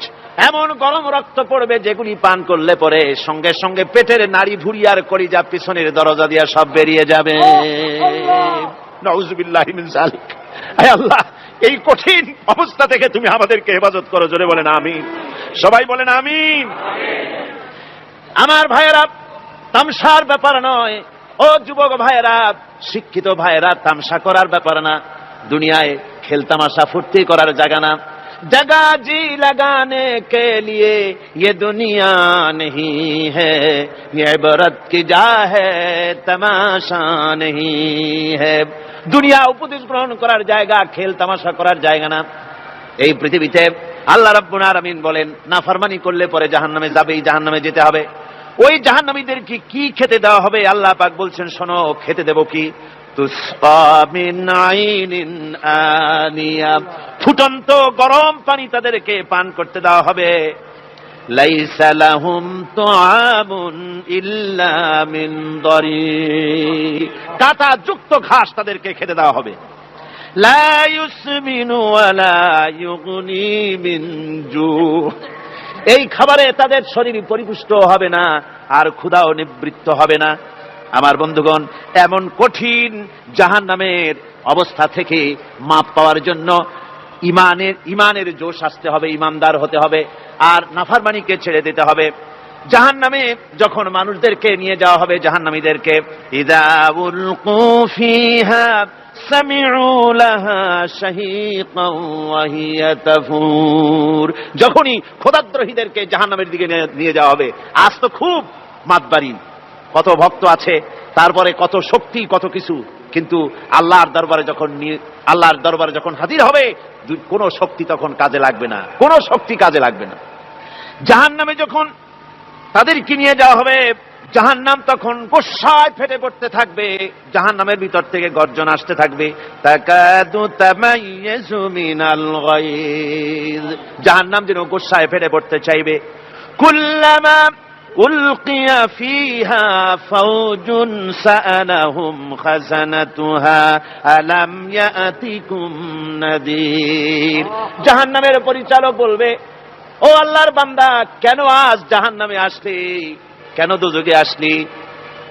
এমন গরম রক্ত পড়বে যেগুলি পান করলে পরে সঙ্গে সঙ্গে পেটের নাড়ি ভুড়িয়ার কলিজা পিছনের দরজা দিয়া সব বেরিয়ে যাবে। নাউজুবিল্লাহি মিন যালিক। হে আল্লাহ, এই কঠিন অবস্থা থেকে তুমি আমাদেরকে হেফাজত করো। জোরে বলেন আমিন। সবাই বলেন আমিন। আমার ভাইয়েরা, তামসার ব্যাপার নয়। ও যুবক ভাইয়েরা, শিক্ষিত ভাইয়েরা, তামসা করার ব্যাপার না। দুনিয়ায় খেলতামাশা ফুর্তি করার জায়গা না। जगह जी लगाने के लिए ये दुनिया नहीं है, ये इबरत की जा है तमाशा नहीं है। দুনিয়া উপদেশ গ্রহণ করার জায়গা, খেল তামাশা করার জায়গা না। এই পৃথিবীতে আল্লাহ রাব্বুল আলামিন বলেন, নাফরমানি করলে পরে জাহান্নামে যাবেই, জাহান্নামে যেতে হবে। ওই জাহান্নামীদেরকে কি খেতে দেওয়া হবে? আল্লাহ পাক বলছেন, শোনো, খেতে দেব কি? তুসকা মিন আইনিন আনিয়া, ফুটন্ত গরম পানি তাদেরকে পান করতে দেওয়া হবে। লাইসা লাহুম তুআমুন ইল্লা মিন দারি, কাঁটা যুক্ত ঘাস তাদেরকে খেতে দেওয়া হবে। লা ইউসমিনু ওয়ালা ইউগনি মিন জু, এই খাবারে তাদের শরীর পরিপুষ্ট হবে না, আর ক্ষুধাও নিবৃত্ত হবে না। আমার বন্ধুগণ, এমন কঠিন জাহান্নামের অবস্থা থেকে মাপ পাওয়ার জন্য ইমানের জোশ আসতে হবে, ইমানদার হতে হবে, আর নাফরমানিকে ছেড়ে দিতে হবে। জাহান্নামে যখন মানুষদেরকে নিয়ে যাওয়া হবে, জাহান্নামীদেরকে, ইযা উলকু ফিহা সামিউ লাহা শাহীকান ওয়া হিয়া তাফুর, যখনই খোদাদ্রোহীদেরকে জাহান্নামের দিকে নিয়ে যাওয়া হবে, আজ তো খুব মাতবাড়ি, কত ভক্ত আছে, তারপরে কত শক্তি, কত কিছু, কিন্তু আল্লাহর দরবারে যখন হাজির হবে, কোনো শক্তি তখন কাজে লাগবে না, কোনো শক্তি কাজে লাগবে না। জাহান্নামে যখন তাদেরকে নিয়ে যাওয়া হবে, জাহান্নাম তখন গোসায় ফেটে পড়তে থাকবে, জাহান্নামের ভিতর থেকে গর্জন আসতে থাকবে, তাকাদু তামাইয়াজু মিনাল গায়জ, জাহান্নাম যেন গোসায় ফেটে পড়তে চাইবে। কুল্লামা উলকিয়া ফিহা ফাওজুন সাআলাহুম খাজানাতুহা আলাম ইয়াতিকুম নাদির, জাহান্নামের পরিচালক বলবে, ও আল্লাহর বান্দা, কেন আজ জাহান্নামে আসলি, কেন দোজখে আসলি?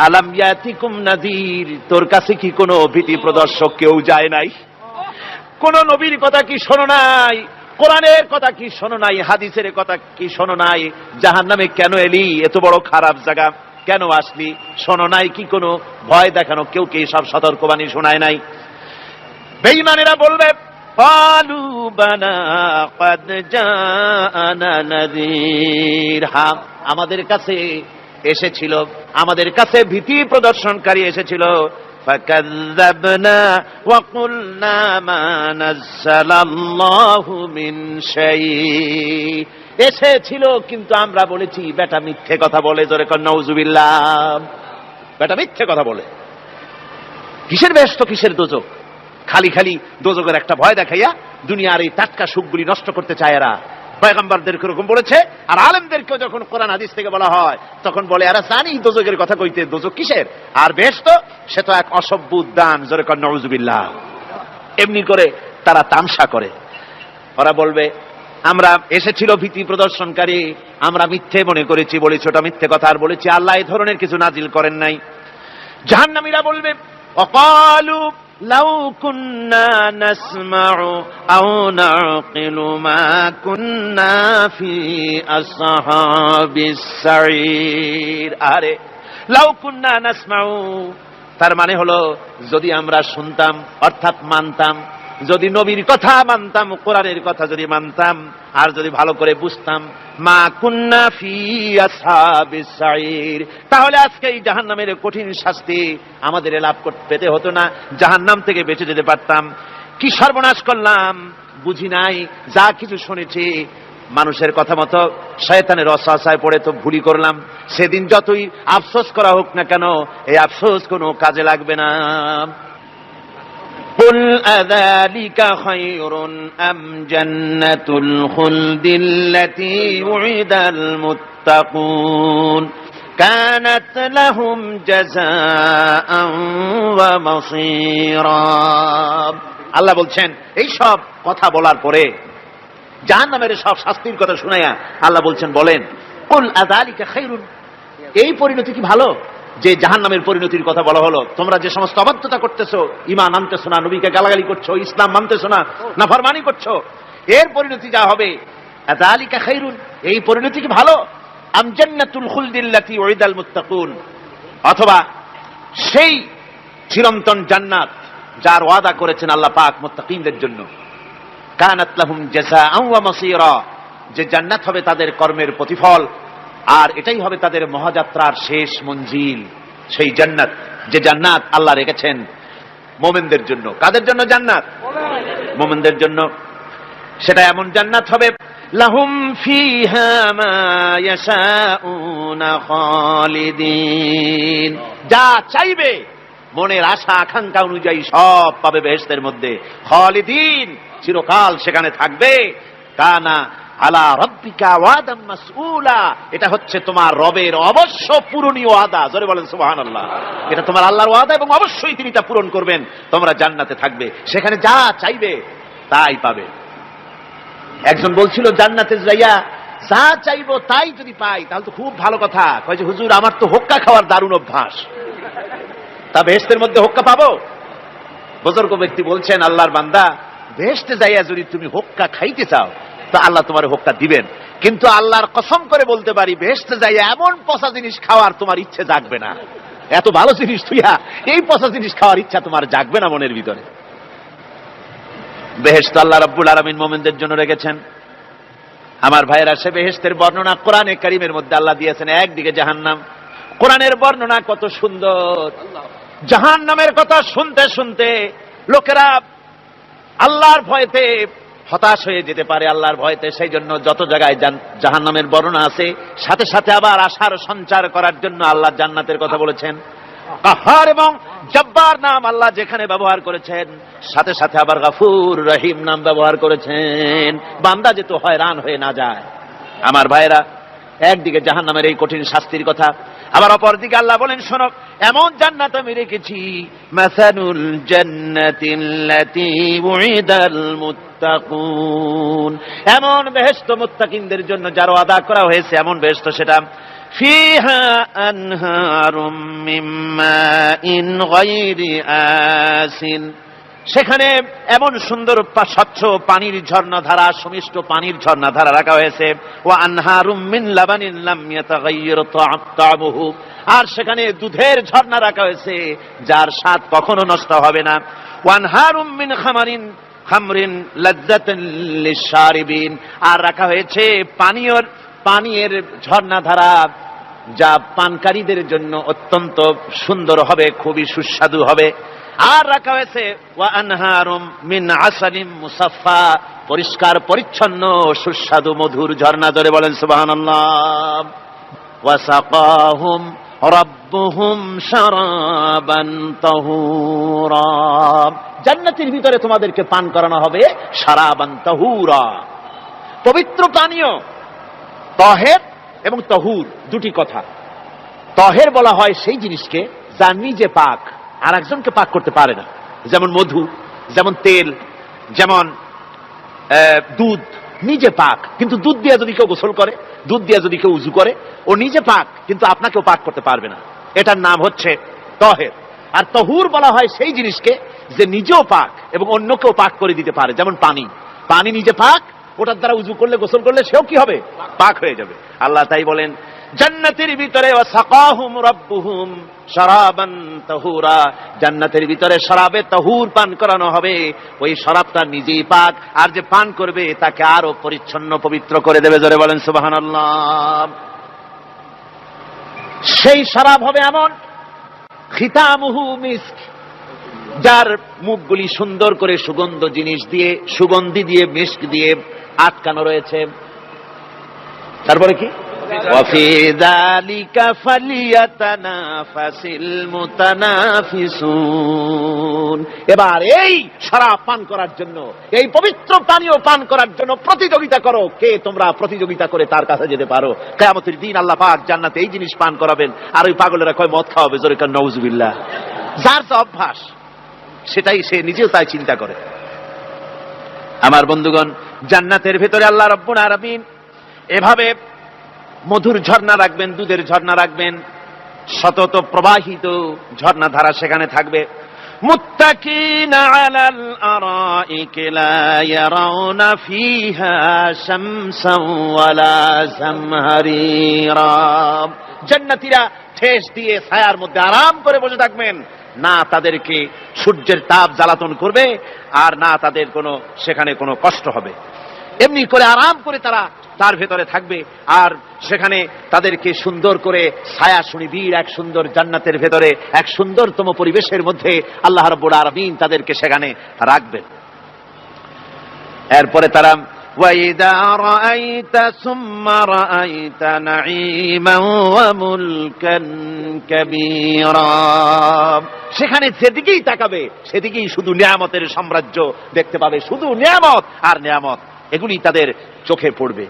আলাম ইয়াতিকুম নাদির, তোর কাছে কি কোনো ভীতি প্রদর্শক কেউ যায় নাই? কোন নবীর কথা কি শোনো নাই? কোরআনের কথা কি শোনো নাই? হাদিসের কথা কি শোনো নাই? জাহান্নামে কেন এলি? এত বড় খারাপ জায়গা কেন আসলি? শোনো নাই কি? কোনো ভয় দেখানো কেউ কি সব সতর্কবাণী শোনায় নাই? বেঈমানেরা বলবে, ক্বালু বালা ক্বাদ জাআনা নাযীর, হ্যাঁ, আমাদের কাছে এসেছিল, আমাদের কাছে ভীতি প্রদর্শনকারী এসেছিল। ফাকাযযাবনা ওয়া কুলনা মা নাযালাল্লাহু মিন শাই, এসেছিল কিন্তু আমরা বলেছি বেটা মিথ্যে কথা বলে। জোরে কর নাউজুবিল্লাহ। বেটা মিথ্যে কথা বলে। কিসের বেহেশত, কিসের দোজখ? খালি খালি দোজখের একটা ভয় দেখাইয়া দুনিয়ার এই টাটকা সুখগুলি নষ্ট করতে চায় এরা। পয়গম্বরদেরকে এরকম বলেছে, আর আলেমদেরকেও যখন কোরআন হাদিস থেকে বলা হয় তখন বলে, এরা জানি দোজখের কথা কইতে, দোজখ কিসের, আর বেহেশত সে তো এক অসভ্য উদ্যান। জোরে কর নাউজুবিল্লাহ। এমনি করে তারা তামসা করে। ওরা বলবে, আমরা এসেছিল ভীতি প্রদর্শনকারী, আমরা মিথ্যে মনে করেছি, বলেছি ওটা মিথ্যে কথা, আর বলেছি আল্লাহ এই ধরনের কিছু নাজিল করেন নাই। জাহান্নামীরা বলবে, ওয়াকালু লাউ কুন্না নাসমাউ আও নাকিলু মা কুন্না ফি আসহাবিস সাঈর। আরে লাউ কুন্না নাসমাউ, তার মানে হলো যদি আমরা শুনতাম অর্থাৎ মানতাম, যদি নবীর কথা মানতাম, কোরআনের কথা যদি মানতাম, আর যদি ভালো করে বুঝতাম, মা কুন্না ফি আসহাবিস সাঈর, তাহলে আজকে এই জাহান্নামের কঠিন শাস্তি আমাদের লাভ পেতে হতো না, জাহান্নাম থেকে বেঁচে যেতে পারতাম। কি সর্বনাশ করলাম বুঝি নাই, যা কিছু শুনেছি মানুষের কথা মতো শয়তানের ওয়াসওয়াসায় পড়ে তো ভুলই করলাম। সেদিন যতই আফসোস করা হোক না কেন, এই আফসোস কোনো কাজে লাগবে না। قل أذلك خير أم جنة الخلد التي وعد المتقون كانت لهم جزاء ومصيرا। আল্লাহ বলছেন এই সব কথা বলার পরে, জাহান্নামের সব শাস্তির কথা শুনাইয়া আল্লাহ বলছেন, বলেন কুল আযালিকা খায়রুন, এই পরিণতি কি ভালো যে জাহান্নামের পরিণতির কথা বলা হলো? তোমরা যে সমস্ত অবাধ্যতা করতেছো, ঈমান আনতেছো না, নবীকে গালাগালি করছো, ইসলাম মানতেছো না, নাফরমানি করছো, এর পরিণতি যা হবে, আযালিকা খায়রুন, এই পরিণতি কি ভালো? আম জান্নাতুল খুলদিল্লাতী উইদাল মুত্তাকুন, অথবা সেই চিরন্তন জান্নাত যার ওয়াদা করেছেন আল্লাহ পাক মুত্তাকিনদের জন্য। কানাত লাহুম জাযাআন ওয়া মাসীরা, যে জান্নাত হবে তাদের কর্মের প্রতিফল, আর এটাই হবে তাদের মহাযাত্রার শেষ মঞ্জিল। সেই জান্নাত, যে জান্নাত আল্লাহ রেখেছেন মুমিনদের জন্য। কাদের জন্য জান্নাত? মুমিনদের জন্য। সেটা এমন জান্নাত হবে, লাহুম ফিহা মা ইয়াশাউনা খালিদিন, যা চাইবে মনের আশা আকাঙ্ক্ষা অনুযায়ী সব পাবে বেহেশতের মধ্যে। খালিদিন, চিরকাল সেখানে থাকবে। কানা আলা রাব্বিকা ওয়াদাম মাসউলা, এটা হচ্ছে তোমার রবের অবশ্য পূরণীয় ওয়াদা। জোরে বলেন সুবহানাল্লাহ। এটা তোমার আল্লাহর ওয়াদা এবং অবশ্যই তিনি তা পূরণ করবেন। তোমরা জান্নাতে থাকবে, সেখানে যা চাইবে তাই পাবে। একজন বলছিল জান্নাতে যাইয়া যা চাইবো তাই যদি পাই তাহলে তো খুব ভালো কথা। কয় যে হুজুর আমার তো হোক্কা খাওয়ার দারুণ অভ্যাস, তা বেহেশতের মধ্যে হোক্কা পাবো? বুজুর্গ ব্যক্তি বলছেন, আল্লাহর বান্দা, বেহেশতে যাইয়া যদি তুমি হোক্কা খাইতে চাও তা আল্লাহ তোমার হোক্কা দিবেন, কিন্তু আল্লাহর কসম করে বলতে পারি বেহেশতে যাইয়া এমন পচা জিনিস খাওয়ার তোমার ইচ্ছে জাগবে না। এত ভালো জিনিস তুইয়া এই পচা জিনিস খাওয়ার ইচ্ছা তোমার জাগবে না মনের ভিতরে। বেহেশত আল্লাহ রাব্বুল আলামিন মুমিনদের জন্য রেখেছেন। আমার ভাইয়েরা, সে বেহেশতের বর্ণনা কোরআনে কারীমের মধ্যে আল্লাহ দিয়েছেন। একদিকে জাহান্নাম, কোরআনের বর্ণনা কত সুন্দর। জাহান্নামের কথা শুনতে শুনতে লোকেরা আল্লাহর ভয়তে হতাশ হয়ে যেতে পারে, আল্লাহর ভয়তে। সেই জন্য যত জায়গায় জাহান্নামের বর্ণনা আছে, সাথে সাথে আবার আশার সঞ্চার করার জন্য আল্লাহ জান্নাতের কথা বলেছেন। কাহার এবং জব্বার নাম আল্লাহ যেখানে ব্যবহার করেছেন, সাথে সাথে আবার গফুর রহিম নাম ব্যবহার করেছেন, বান্দা যেন হয়রান হয়ে না যায়। আমার ভাইরা, একদিকে জাহান্নামের এই কঠিন শাস্তির কথা, আবার অপরদিকে আল্লাহ বলেন, শোনো, এমন জান্নাত আমি রেখেছি, মাসানুল জান্নাতিল্লাতী উইদাল মুত্তাকুন, এমন বেহেশত মুত্তাকিনদের জন্য যার ওয়াদা করা হয়েছে, এমন বেহেশত সেটা, ফিহা আনহারুম মিন মাইন গায়রি আসিন, সেখানে এমন সুন্দর স্বচ্ছ পানির ঝর্ণাধারা, সুমিষ্ট পানির ঝর্ণাধারা রাখা হয়েছে। ওয়া আনহারুম মিন লাবানিন লাম ইয়াতাগায়্যার তা'আমুহু, আর সেখানে দুধের ঝর্ণা রাখা হয়েছে যার স্বাদ কখনো নষ্ট হবে না। ওয়া আনহারুম মিন খামরিন লাযযাতান লিশ-শারিবিন, আর রাখা হয়েছে পানীয়ের ঝর্ণাধারা যা পানকারীদের জন্য অত্যন্ত সুন্দর হবে, খুবই সুস্বাদু হবে। আর রাখা হয়েছে ওয়া আনহারুম মিন আসালিম মুসাফফা, পরিষ্কার পরিচ্ছন্ন সুস্বাদু মধুর ঝর্ণা। ধরে বলেন সুবহানাল্লাহ। ওয়া সাকাহুম রাব্বুহুম শারাবান তাহুরা, জান্নাতের ভিতরে তোমাদেরকে পান করানো হবে শারাবান তাহুরা, পবিত্র পানীয়। তাহের এবং তাহুর দুটি কথা। তাহের বলা হয় সেই জিনিসকে যা নিজে পাক, আর একজনকে পাক করতে পারে না, যেমন মধু, যেমন তেল, যেমন দুধ নিজে পাক, কিন্তু দুধ দিয়ে যদি কেউ গোসল করে, দুধ দিয়ে যদি কেউ উযু করে, ও নিজে পাক, কিন্তু আপনাকেও পাক করতে পারবে না। এটার নাম হচ্ছে তাহের। আর তাহুর বলা হয় সেই জিনিসকে যে নিজেও পাক এবং অন্যকেও পাক করে দিতে পারে। যেমন পানি, পানি নিজে পাক, ওটার দ্বারা উযু করলে, গোসল করলে সেও কি হবে? পাক হয়ে যাবে। আল্লাহ তাই বলেন জান্নাতের ভিতরে ওয়াসাকাহুম রাব্বুহুম শারাবান তাহুরা, জান্নাতের ভিতরে শরাবে তাহুর পান করানো হবে। ওই শরাবটা নিজেই পাক, আর যে পান করবে তাকে আরো পরিচ্ছন্ন পবিত্র করে দেবে। জোরে বলেন সুবহানাল্লাহ। সেই শরাব হবে এমন, খিতামুহু মিস্ক, যার মুখগুলি সুন্দর করে সুগন্ধ জিনিস দিয়ে, সুগন্ধি দিয়ে, মিস্ক দিয়ে আটকানো রয়েছে। তারপরে কি? ওয়াফি যালিকা ফালিয়াতানাফাসিল মুতানাফিসুন। এবার এই শরাব পান করার জন্য, এই পবিত্র পানীয় পান করার জন্য প্রতিযোগিতা করো। কে তোমরা প্রতিযোগিতা করে তার কাছে যেতে পারো? কিয়ামতের দিন আল্লাহ পাক জান্নাতে এই জিনিস পান করাবেন, আর ওই পাগলেরা কয় মদ খাওয়াবে। জোরে কান নাউজুবিল্লাহ। যার যা অভ্যাস সেটাই সে নিজেও তাই চিন্তা করে। আমার বন্ধুগণ, জান্নাতের ভেতরে আল্লাহ রাব্বুল আলামিন এভাবে মধুর ঝর্ণা রাখবেন, দুধের ঝর্ণা রাখবেন, সতত প্রবাহিত ঝর্ণা ধারা সেখানে থাকবে। মুত্তাকিনা আলাল আরাইকি লা ইয়ারাউনা ফিহা শামসান ওয়ালা জামহারিরা। জান্নাতীরা ঠেস দিয়ে ছায়ার মধ্যে আরাম করে বসে থাকবেন, না তাদেরকে সূর্যের তাপ জ্বালাতন করবে, আর না তাদের সেখানে কোনো কষ্ট হবে। এমনি করে আরাম করে তারা তার ভেতরে থাকবে, আর সেখানে তাদেরকে সুন্দর করে ছায়া সুনিবিড় এক সুন্দর জান্নাতের ভেতরে এক সুন্দরতম পরিবেশের মধ্যে আল্লাহ রাব্বুল আলামিন তাদেরকে সেখানে রাখবেন। এরপরে তারা وَإِذَا رَأَيْتَ ثُمَّ رَأَيْتَ نَعِيمًا وَمُلْكًا كَبِيرًا। সেখানে যেদিকেই তাকাবে সেদিকেই শুধু নিয়ামতের সাম্রাজ্য দেখতে পাবে, শুধু নিয়ামত আর নিয়ামত, এগুলি তাদের চোখে পড়বে।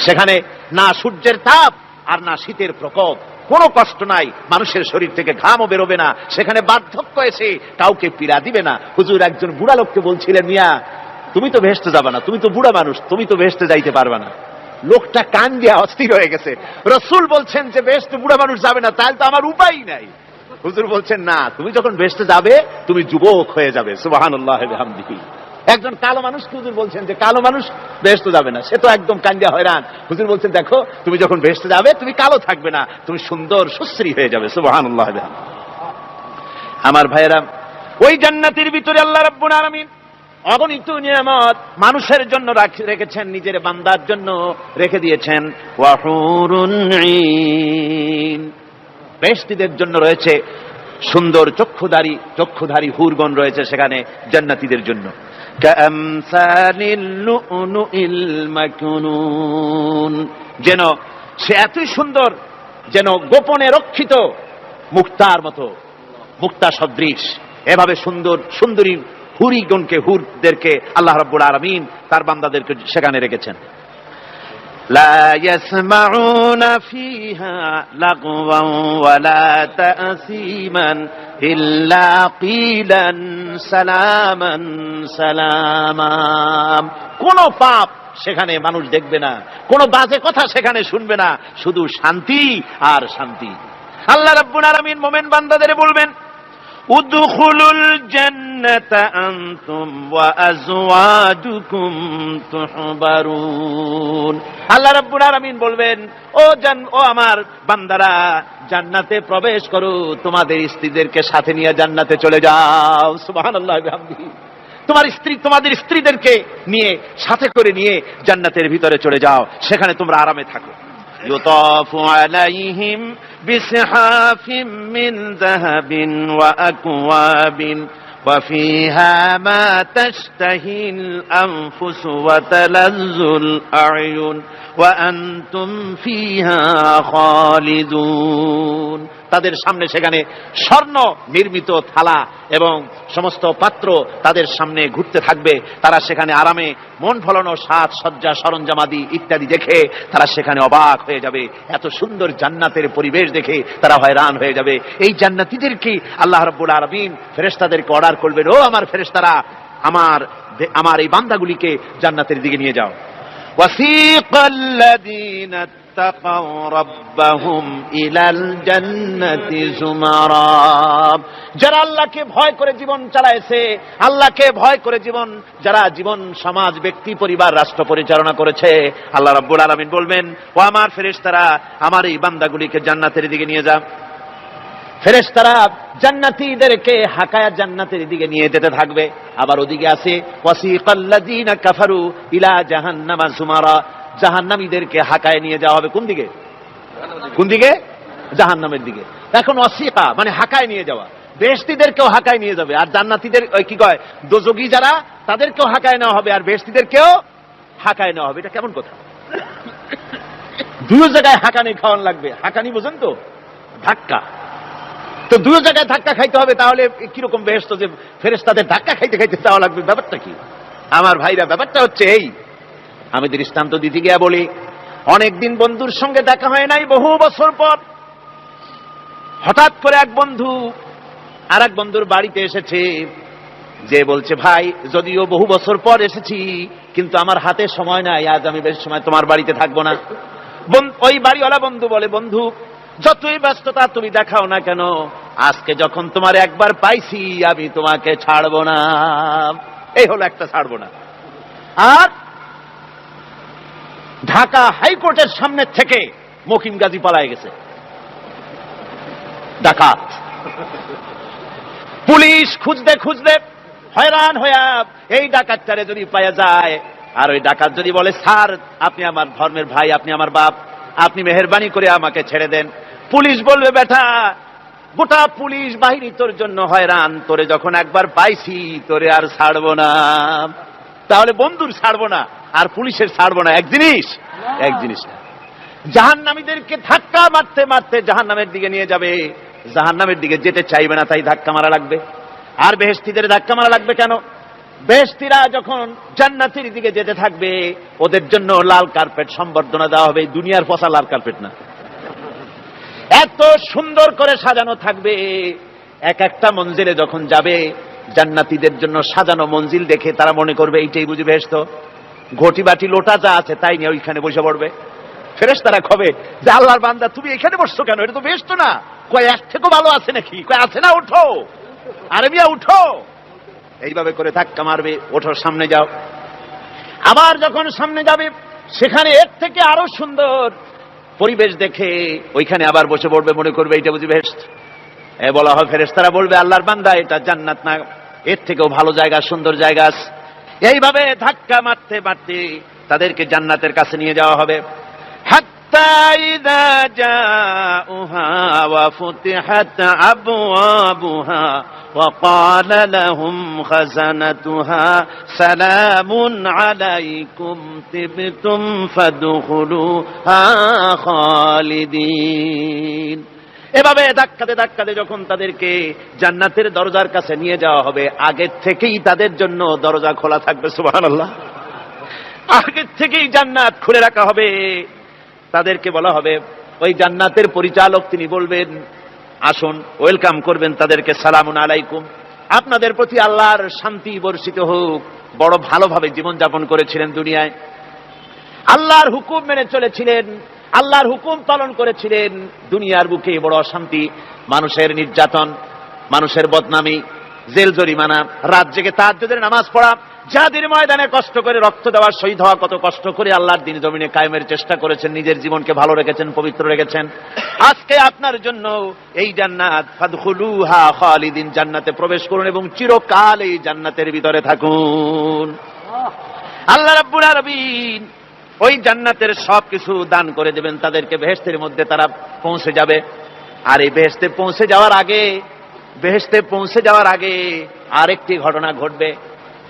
সেখানে না সূর্যের তাপ আর না শীতের প্রকোপ, কোনো কষ্ট নাই, মানুষের শরীর থেকে ঘামও বেরোবে না, সেখানে বার্ধক্য এসে কাউকে পীড়া দিবে না। হুজুর একজন বুড়া লোককে বলছিলেন, মিয়া তুমি তো ভেস্তে যাবে না, তুমি তো বুড়া মানুষ, তুমি তো ভেস্তে যাইতে পারবে না। লোকটা কান দিয়া অস্থির হয়ে গেছে। রাসূল বলছেন যে ভেস্তে বুড়া মানুষ যাবে না, তাহলে তো আমার উপায় নাই। হুজুর বলছেন না, তুমি যখন ভেস্তে যাবে তুমি যুবক হয়ে যাবে। সুবহানাল্লাহি ওয়া বিহামদিহি। একজন কালো মানুষকে হুজুর বলছেন যে কালো মানুষ ভেস্তে যাবে না, সে তো একদম কান্দিয়া হয়রান। হুজুর বলছেন দেখো তুমি যখন ভেস্তে যাবে তুমি কালো থাকবে না, তুমি সুন্দর সুশ্রী হয়ে যাবে। সুবহানাল্লাহি ওয়া বিহামদিহি। আমার ভাইয়েরা, ওই জান্নাতের ভিতরে আল্লাহ রাব্বুল আলামিন অগণিত নিয়ামত মানুষের জন্য রেখেছেন, নিজের বান্দার জন্য রেখে দিয়েছেন। ওয়া হুরুন ঈন, বেহেশতীদের জন্য রয়েছে সুন্দর চক্ষুধারী হুরগণ রয়েছে সেখানে জান্নাতীদের জন্য। কামসালিল লুলুইল মাকনুন, যেন সে এতই সুন্দর, যেন গোপনে রক্ষিত মুক্তার মতো, মুক্তা সদৃশ। এভাবে সুন্দরী হুরদেরকে আল্লাহ রাব্বুল আলামিন তার বান্দাদেরকে সেখানে রেখেছেন। লা ইয়াসমাউনা ফিহা লাগওয়ান ওয়ালা তাসীমান ইল্লা কিলান সালামান সালামা। কোন পাপ সেখানে মানুষ দেখবে না, কোন বাজে কথা সেখানে শুনবে না, শুধু শান্তি আর শান্তি। আল্লাহ রাব্বুল আলামিন মুমিন বান্দাদের বলবেন, উদখুলুল জান্নাতা আনতুম ওয়া আজওয়াজুকুম তুহবারুন। আল্লাহ রাব্বুল আলামিন বলবেন, ও আমার বান্দারা, জান্নাতে প্রবেশ করো, তোমাদের স্ত্রীদেরকে সাথে নিয়ে জান্নাতে চলে যাও। সুবহানাল্লাহি ওয়া বিহামদিহি। তোমাদের স্ত্রীদেরকে নিয়ে, সাথে করে নিয়ে জান্নাতের ভিতরে চলে যাও, সেখানে তোমরা আরামে থাকো। ইউতাফু আলাইহিম বিসহাফিম মিন যাহাবিন ওয়া আকওয়াবিন ওয়া ফিহা মা তাশতাহিল আনফুস ওয়া তালাজ্জুল আ'য়ুন ওয়া আনতুম ফিহা খালিদুন। তাদের সামনে সেখানে স্বর্ণ নির্মিত থালা এবং সমস্ত পাত্র তাদের সামনে ঘুরতে থাকবে। তারা সেখানে আরামে মন ফলানো সাজ সজ্জা সরঞ্জামাদি ইত্যাদি দেখে তারা সেখানে অবাক হয়ে যাবে। এত সুন্দর জান্নাতের পরিবেশ দেখে তারা হয়রান হয়ে যাবে। এই জান্নাতীদেরকে আল্লাহ রাব্বুল আলামিন ফেরেশতাদেরকে অর্ডার করবেন, ও আমার ফেরেশতারা, আমার এই বান্দাগুলিকে জান্নাতের দিকে নিয়ে যাও। ওয়াসিকাল্লাযীনা ইত্তাকাউ রাব্বাহুম ইলাল জান্নাতি যুমারা। যারা আল্লাহকে ভয় করে জীবন চালায়েছে, আল্লাহকে ভয় করে জীবন, যারা জীবন সমাজ ব্যক্তি পরিবার রাষ্ট্র পরিচালনা করেছে, আল্লাহ রাব্বুল আলামিন বলবেন, ও আমার ফেরেশতারা, আমার এই বান্দাগুলিকে জান্নাতের দিকে নিয়ে যা। ফেরেশতারা জান্নাতীদেরকে হাকায়া জান্নাতের দিকে নিয়ে যেতে থাকবে। আবার ওদিকে আছে ওয়াসিকাল্লাযীনা কাফারু ইলা জাহান্নামা যুমারা, জাহান্নামীদেরকে হাকায় নিয়ে যাওয়া হবে কোন দিকে? কোন দিকে? জাহান্নামের দিকে। এখন ওয়াসিকা মানে হাকায় নিয়ে যাওয়া, বেহেশতীদেরকেও হাকায় নিয়ে যাবে, আর জান্নাতীদের কি কয় দোজখী যারা তাদেরকেও হাকায় নেওয়া হবে, আর বেহেশতীদেরকেও হাকায় নেওয়া হবে। এটা কেমন কথা? দুই জায়গায় হাকানি খাওয়ান লাগবে। হাকানি বোঝেন তো? ধাক্কা। তো দুই জায়গায় ধাক্কা খাইতে হবে, তাহলে কিরকম বেহেশত যে ফেরেশতাদের ধাক্কা খাইতে খাইতে যাওয়া লাগবে? ব্যাপারটা কি আমার ভাইরা? ব্যাপারটা হচ্ছে এই, আমি দৃষ্টান্ত দিতে গিয়া বলি, অনেকদিন বন্ধুর সঙ্গে দেখা হয় নাই, বহু বছর পর হঠাৎ করে এক বন্ধু আর এক বন্ধুর বাড়িতে এসেছে, যে বলছে, ভাই যদিও বহু বছর পর এসেছি, কিন্তু আমার হাতে সময় নাই, আজ আমি বেশি সময় তোমার বাড়িতে থাকবো না। ওই বাড়িওয়ালা বন্ধু বলে, বন্ধু যতই ব্যস্ততা তুমি দেখাও না কেন, আজকে যখন তোমার একবার পাইছি আমি তোমাকে ছাড়বো না। এই হলো একটা ছাড়বো না। আর ঢাকা হাইকোর্টের সামনে থেকে মকিম গাজী পালায় গেছে, ডাকাত। পুলিশ খুঁজতে খুঁজতে হয়রান হইয়া এই ডাকাতটারে যদি পাওয়া যায়, আর ওই ডাকাত যদি বলে, স্যার আপনি আমার ধর্মের ভাই, আপনি আমার বাপ, আপনি মেহেরবানি করে আমাকে ছেড়ে দেন, পুলিশ বলবে, বেটা গোটা পুলিশ বাহিনী তোর জন্য হয়রান, তোরে যখন একবার পাইছি তোরে আর ছাড়বো না। তাহলে বন্ধুর ছাড়বো না আর পুলিশের ছাড়বো না এক জিনিস? এক জিনিস না। জাহান্নামীদেরকে ধাক্কা মারতে মারতে জাহান্নামের দিকে নিয়ে যাবে, জাহান্নামের দিকে যেতে চাইবে না, তাই ধাক্কা মারা লাগবে। আর বেহেশতীদের ধাক্কা মারা লাগবে কেন? বেহেশতীরা যখন জান্নাতের দিকে যেতে থাকবে, ওদের জন্য লাল কার্পেট সম্বর্ধনা দেওয়া হবে। দুনিয়ার পচা লাল কার্পেট না, এত সুন্দর করে সাজানো থাকবে। এক একটা মঞ্জিলে যখন যাবে, জান্নাতীদের জন্য সাজানো মঞ্জিল দেখে তারা মনে করবে এইটাই বুঝি বেহেশত। ঘটি বাটি লোটা যা আছে তাই নিয়ে ওইখানে বসে পড়বে। ফেরেশতারা কবে যে, আল্লাহর বান্দা তুমি এখানে বসছো কেন? এটা তো বেহেশত না। কয় এর থেকেও ভালো আছে নাকি? কয় আছে না, উঠো আরে মিয়া উঠো। এইভাবে করে ধাক্কা মারবে, ওঠো সামনে যাও। আবার যখন সামনে যাবে, সেখানে এর থেকে আরো সুন্দর পরিবেশ দেখে ওইখানে আবার বসে পড়বে, মনে করবে এইটা বুঝি বেহেশত। বলা হয়, ফেরেশতারা বলবে, আল্লাহর বান্দা এটা জান্নাত না, এর থেকেও ভালো জায়গা, সুন্দর জায়গা আছে। এইভাবে ধাক্কা মারতে মারতে তাদেরকে জান্নাতের কাছে নিয়ে যাওয়া হবে। হাত্তা ইযা জাউহা ওয়া ফুতিহাত আবওয়াবুহা ওয়া ক্বালা লাহুম খাযানাতুহা সালামুন আলাইকুম তিবতুম ফাদখুলুহা খালিদিন। এভাবে ধাক্কাতে ধাক্কাতে যখন তাদেরকে জান্নাতের দরজার কাছে নিয়ে যাওয়া হবে, আগের থেকেই তাদের জন্য দরজা খোলা থাকবে। সুবহানাল্লাহ। আগের থেকেই জান্নাত খুলে রাখা হবে। তাদেরকে বলা হবে, ওই জান্নাতের পরিচালক তিনি বলবেন, আসুন, ওয়েলকাম করবেন তাদেরকে, সালামুন আলাইকুম, আপনাদের প্রতি আল্লাহর শান্তি বর্ষিত হোক। বড় ভালোভাবে জীবনযাপন করেছিলেন দুনিয়ায়, আল্লাহর হুকুম মেনে চলেছিলেন, আল্লাহর হুকুম পালন করেছিলেন। দুনিয়ার বুকে বড় অশান্তি, মানুষের নির্যাতন, মানুষের বদনামি, জেল জরিমানা, রাত জেগে তাহাজ্জুদের নামাজ পড়া, যাদের ময়দানে কষ্ট করে রক্ত দেওয়া, শহীদ হওয়া, কত কষ্ট করে আল্লাহর দ্বীন জমিনে কায়েমের চেষ্টা করেছেন, নিজের জীবনকে ভালো রেখেছেন, পবিত্র রেখেছেন। আজকে আপনার জন্য এই জান্নাত, ফাদখুলুহা খালিদিন, জান্নাতে প্রবেশ করুন এবং চিরকাল এই জান্নাতের ভিতরে থাকুন। আল্লাহ রাব্বুল আলামিন ওই জান্নাতের সবকিছু দান করে দেবেন তাদেরকে, বেহেশতের মধ্যে তারা পৌঁছে যাবে। আর এই বেহেশতে পৌঁছে যাওয়ার আগে আরেকটি ঘটনা ঘটবে,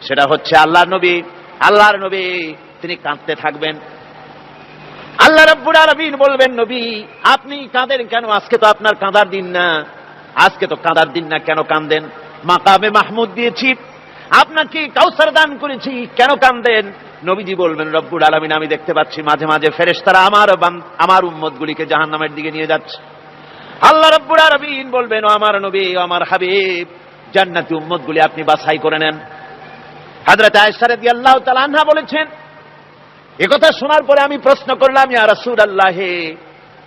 সেটা হচ্ছে আল্লাহর নবী তিনি কাঁদতে থাকবেন। আল্লাহ রাব্বুল আলামিন বলবেন, নবী আপনি কাঁদেন কেন? আজকে তো আপনার কাঁদার দিন না, আজকে তো কাঁদার দিন না, কেন কাঁদেন? মাকামে মাহমুদ দিয়েছি, আপনাকে কাউসার দান করেছি, কেন কাঁদেন? নবীজি বলবেন, রব্বুল আলামিন আমি দেখতে পাচ্ছি মাঝে মাঝে ফেরেশতারা আমার উম্মতগুলিকে জাহান্নামের দিকে নিয়ে যাচ্ছে। আল্লাহ রাব্বুল আলামিন বলবেন, ও আমার নবী, ও আমার হাবিব, জান্নাতি উম্মতগুলি আপনি বাছাই করে নেন। হযরত আয়েশা রাদিয়াল্লাহু তাআলা আনহা বলেছেন, একথা শোনার পরে আমি প্রশ্ন করলাম, ইয়া রাসূলুল্লাহ,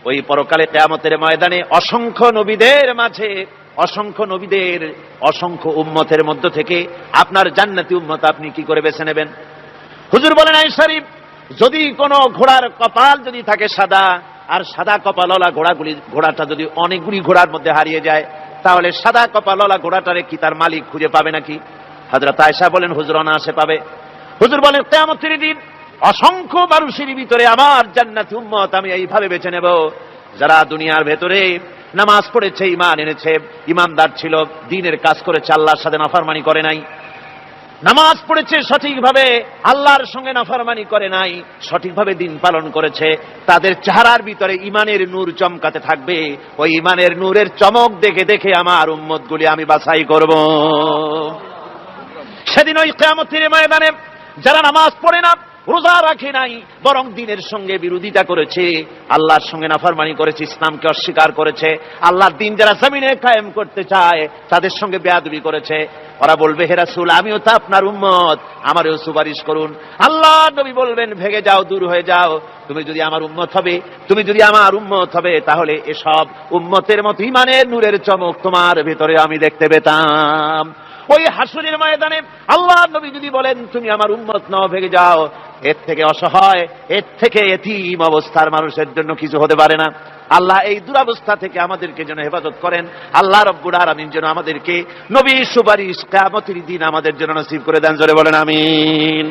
ওই পরকালে কিয়ামতের ময়দানে অসংখ্য নবীদের মাঝে, অসংখ্য নবীদের অসংখ্য উম্মতের মধ্য থেকে আপনার জান্নাতি উম্মত আপনি কি করে বেছে নেবেন? হুজুর বলেন, আই শরীফ, যদি কোনো ঘোড়ার কপাল যদি থাকে সাদা, আর সাদা কপালওয়ালা ঘোড়াটা যদি অনেকগুলি ঘোড়ার মধ্যে হারিয়ে যায়, তাহলে সাদা কপালওয়ালা ঘোড়াটারে কি তার মালিক খুঁজে পাবে নাকি? হযরত আয়েশা বলেন, হুজুর অনায়াসে পাবে। হুজুর বলেন, কিয়ামতের দিন অসংখ্য মানুষের ভিতরে আমার জান্নাতি উম্মত আমি এইভাবে বেছে নেব, যারা দুনিয়ার ভেতরে নামাজ পড়েছে, ঈমান এনেছে, ঈমানদার ছিল, দ্বীনের কাজ করেছে, আল্লাহর সাথে নাফরমানি করে নাই, নামাজ পড়েছে সঠিকভাবে, আল্লাহর সঙ্গে নাফরমানি করে নাই, সঠিকভাবে দিন পালন করেছে, তাদের চেহারার ভিতরে ঈমানের নূর চমকাতে থাকবে। ওই ঈমানের নূরের চমক দেখে দেখে আমার উম্মতগুলি আমি বাছাই করব। সেদিন ওই কিয়ামতের ময়দানে যারা নামাজ পড়ে না, রোজা রাখে নাই, বরং দ্বীনের সঙ্গে বিরোধিতা করেছে, আল্লাহর সঙ্গে নাফরমানি করেছে, ইসলামকে অস্বীকার করেছে, আল্লাহর দ্বীন যারা জমিনে কায়েম করতে চায় তাদের সঙ্গে বেয়াদবি করেছে, ওরা বলবে, হে রাসূল, আমিও তো আপনার উম্মত, আমারও সুপারিশ করুন। আল্লাহ নবী বলবেন, ভেগে যাও, দূর হয়ে যাও, তুমি যদি আমার উম্মত হবে, তুমি যদি আমার উম্মত হবে, তাহলে এসব উম্মতের মতো ঈমানের নূরের চমক তোমার ভিতরে আমি দেখতে পেতাম। ওই হাসরের ময়দানে আল্লাহ নবী যদি বলেন, তুমি আমার উম্মত নও, ভেগে যাও, এর থেকে অসহায়, এর থেকে এতিম অবস্থার মানুষের জন্য কিছু হতে পারে না। আল্লাহ এই দুরবস্থা থেকে আমাদেরকে যেন হেফাজত করেন। আল্লাহ রব্বুল আলামিন যেন আমাদেরকে নবীর সুপারিশ কিয়ামতের দিন আমাদের জন্য নসিব করে দেন। জোরে বলেন আমিন।